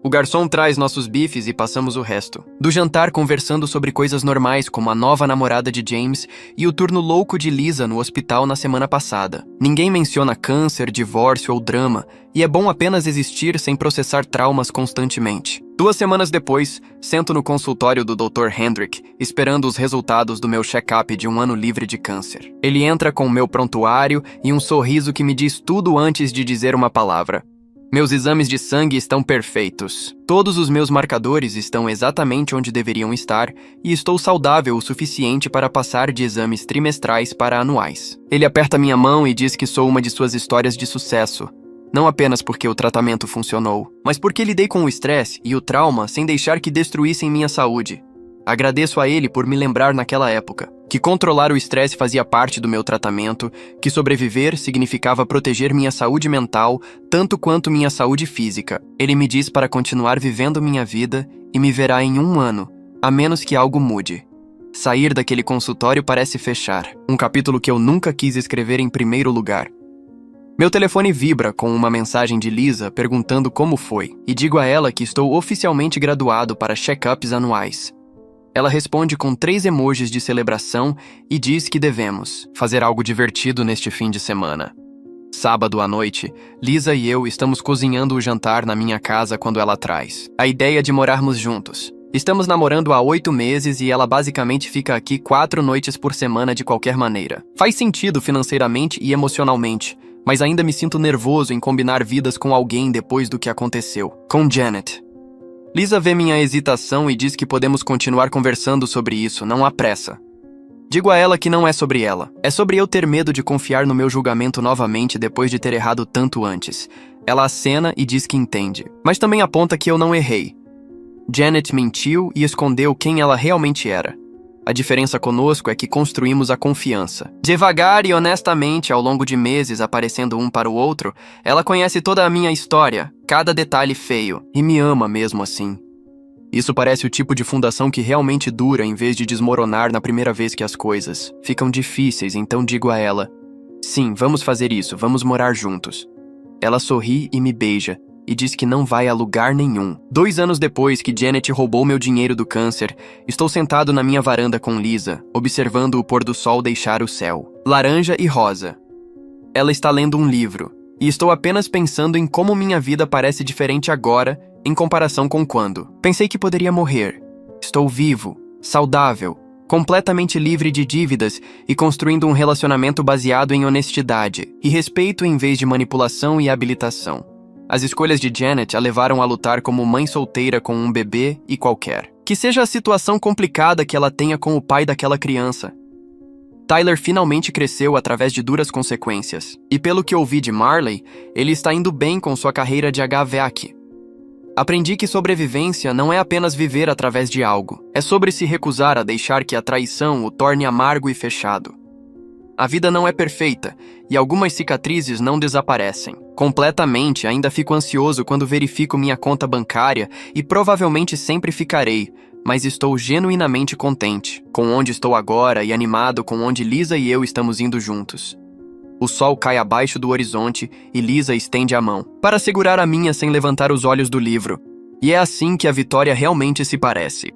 O garçom traz nossos bifes e passamos o resto. Do jantar conversando sobre coisas normais como a nova namorada de James e o turno louco de Lisa no hospital na semana passada. Ninguém menciona câncer, divórcio ou drama, e é bom apenas existir sem processar traumas constantemente. 2 semanas depois, sento no consultório do Dr. Hendrick, esperando os resultados do meu check-up de 1 ano livre de câncer. Ele entra com o meu prontuário e um sorriso que me diz tudo antes de dizer uma palavra. Meus exames de sangue estão perfeitos. Todos os meus marcadores estão exatamente onde deveriam estar e estou saudável o suficiente para passar de exames trimestrais para anuais. Ele aperta minha mão e diz que sou uma de suas histórias de sucesso. Não apenas porque o tratamento funcionou, mas porque lidei com o estresse e o trauma sem deixar que destruíssem minha saúde. Agradeço a ele por me lembrar naquela época que controlar o estresse fazia parte do meu tratamento, que sobreviver significava proteger minha saúde mental tanto quanto minha saúde física. Ele me diz para continuar vivendo minha vida e me verá em 1 ano, a menos que algo mude. Sair daquele consultório parece fechar, um capítulo que eu nunca quis escrever em primeiro lugar. Meu telefone vibra com uma mensagem de Lisa perguntando como foi, e digo a ela que estou oficialmente graduado para check-ups anuais. Ela responde com 3 emojis de celebração e diz que devemos fazer algo divertido neste fim de semana. Sábado à noite, Lisa e eu estamos cozinhando o jantar na minha casa quando ela traz a ideia de morarmos juntos. Estamos namorando há 8 meses e ela basicamente fica aqui 4 noites por semana de qualquer maneira. Faz sentido financeiramente e emocionalmente, mas ainda me sinto nervoso em combinar vidas com alguém depois do que aconteceu com Janet. Lisa vê minha hesitação e diz que podemos continuar conversando sobre isso, não há pressa. Digo a ela que não é sobre ela. É sobre eu ter medo de confiar no meu julgamento novamente depois de ter errado tanto antes. Ela acena e diz que entende, mas também aponta que eu não errei. Janet mentiu e escondeu quem ela realmente era. A diferença conosco é que construímos a confiança. Devagar e honestamente, ao longo de meses aparecendo um para o outro, ela conhece toda a minha história, cada detalhe feio, e me ama mesmo assim. Isso parece o tipo de fundação que realmente dura em vez de desmoronar na primeira vez que as coisas ficam difíceis, então digo a ela: sim, vamos fazer isso, vamos morar juntos. Ela sorri e me beija, e diz que não vai a lugar nenhum. 2 anos depois que Janet roubou meu dinheiro do câncer, estou sentado na minha varanda com Lisa, observando o pôr do sol deixar o céu laranja e rosa. Ela está lendo um livro, e estou apenas pensando em como minha vida parece diferente agora em comparação com quando pensei que poderia morrer. Estou vivo, saudável, completamente livre de dívidas e construindo um relacionamento baseado em honestidade e respeito em vez de manipulação e habilitação. As escolhas de Janet a levaram a lutar como mãe solteira com um bebê e qualquer. Que seja a situação complicada que ela tenha com o pai daquela criança. Tyler finalmente cresceu através de duras consequências. E pelo que ouvi de Marley, ele está indo bem com sua carreira de HVAC. Aprendi que sobrevivência não é apenas viver através de algo. É sobre se recusar a deixar que a traição o torne amargo e fechado. A vida não é perfeita, e algumas cicatrizes não desaparecem. Completamente, ainda fico ansioso quando verifico minha conta bancária e provavelmente sempre ficarei, mas estou genuinamente contente com onde estou agora e animado com onde Lisa e eu estamos indo juntos. O sol cai abaixo do horizonte e Lisa estende a mão para segurar a minha sem levantar os olhos do livro. E é assim que a vitória realmente se parece.